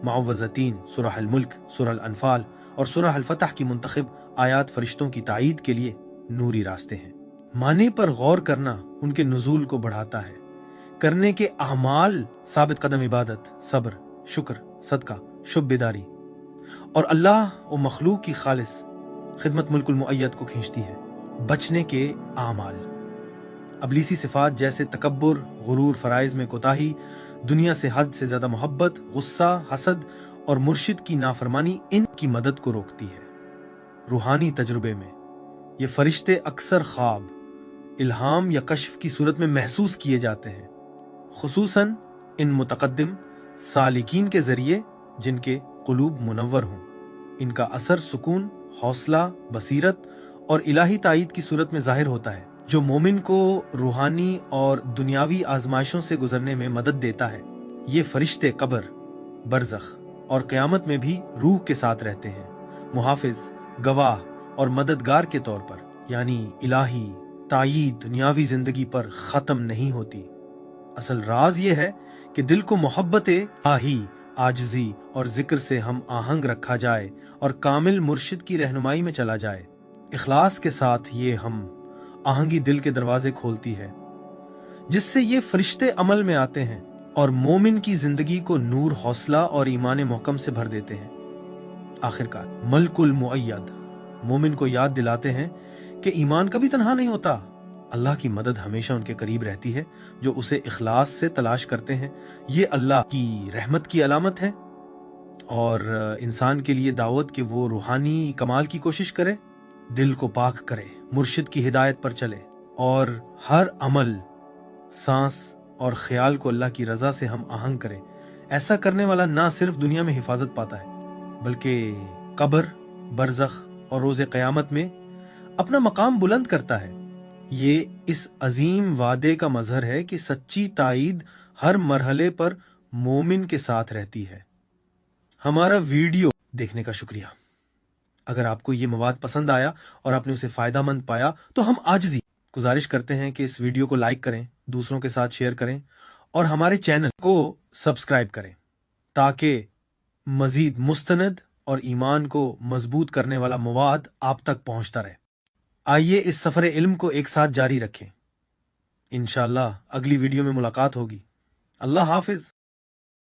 A: मुअव्वज़तीन, सूरह अल मुल्क, सूरह अल अनफाल और सूरह अल फतह की मुंतखब आयात फरिश्तों की ताईद के लिए नूरी रास्ते हैं। माने पर गौर करना उनके नुज़ूल को बढ़ाता है। करने के अमाल साबित कदम इबादत, सब्र, शुक्र, सदका, शुभ बेदारी और अल्लाह और मखलूक की खालिस खिदमत मुल्कुल मुअय्यद को खींचती है। बचने के आमाल, अबलीसी सिफात जैसे तकब्बुर, गुरूर, फराइज में कोताही, दुनिया से हद से ज्यादा मोहब्बत, गुस्सा, हसद और मुर्शिद की नाफरमानी इनकी मदद को रोकती है। रूहानी तजुर्बे में ये फरिश्ते अक्सर ख्वाब, इल्हाम या कश्फ की सूरत में महसूस किए जाते हैं, खुसूसन इन मुतकद्दिम सालिकीन के जरिए जिनके कुलूब मुनव्वर हों। इनका असर सुकून, हौसला, बसीरत और इलाही ताईद की सूरत में जाहिर होता है, जो मोमिन को रूहानी और दुनियावी आजमाइशों से गुजरने में मदद देता है। ये फरिश्ते कब्र, बरज़ख और क़यामत में भी रूह के साथ रहते हैं, मुहाफिज, गवाह और मददगार के तौर पर। यानी इलाही ताईद दुनियावी जिंदगी पर ख़त्म नहीं होती। असल राज ये है कि दिल को मोहब्बत आही, आजजी और जिक्र से हम आहंग रखा जाए और कामिल मुर्शिद की रहनुमाई में चला जाए। इखलास के साथ ये हम आहंगी दिल के दरवाजे खोलती है, जिससे ये फरिश्ते अमल में आते हैं और मोमिन की जिंदगी को नूर, हौसला और ईमान मोहकम से भर देते हैं। आखिरकार मलकुल मुअय्यद मोमिन को याद दिलाते हैं कि ईमान कभी तन्हा नहीं होता। अल्लाह की मदद हमेशा उनके करीब रहती है जो उसे इखलास से तलाश करते हैं। ये अल्लाह की रहमत की अलामत है और इंसान के लिए दावत कि वो रूहानी कमाल की कोशिश करे, दिल को पाक करे, मुर्शिद की हिदायत पर चले और हर अमल, सांस और ख्याल को अल्लाह की रजा से हम आहंग करें। ऐसा करने वाला ना सिर्फ दुनिया में हिफाजत पाता है बल्कि कब्र, बरज़ख और रोज़े क़यामत में अपना मकाम बुलंद करता है। ये इस अजीम वादे का मजहर है कि सच्ची ताईद हर मरहले पर मोमिन के साथ रहती है। हमारा वीडियो देखने का शुक्रिया। अगर आपको ये मवाद पसंद आया और आपने उसे फ़ायदामंद पाया तो हम आजिज़ी गुजारिश करते हैं कि इस वीडियो को लाइक करें, दूसरों के साथ शेयर करें और हमारे चैनल को सब्सक्राइब करें ताकि मज़ीद मुस्तनद और ईमान को मजबूत करने वाला मवाद आप तक पहुंचता रहे। आइए इस सफ़र इल्म को एक साथ जारी रखें। इंशाअल्लाह अगली वीडियो में मुलाकात होगी। अल्लाह हाफिज।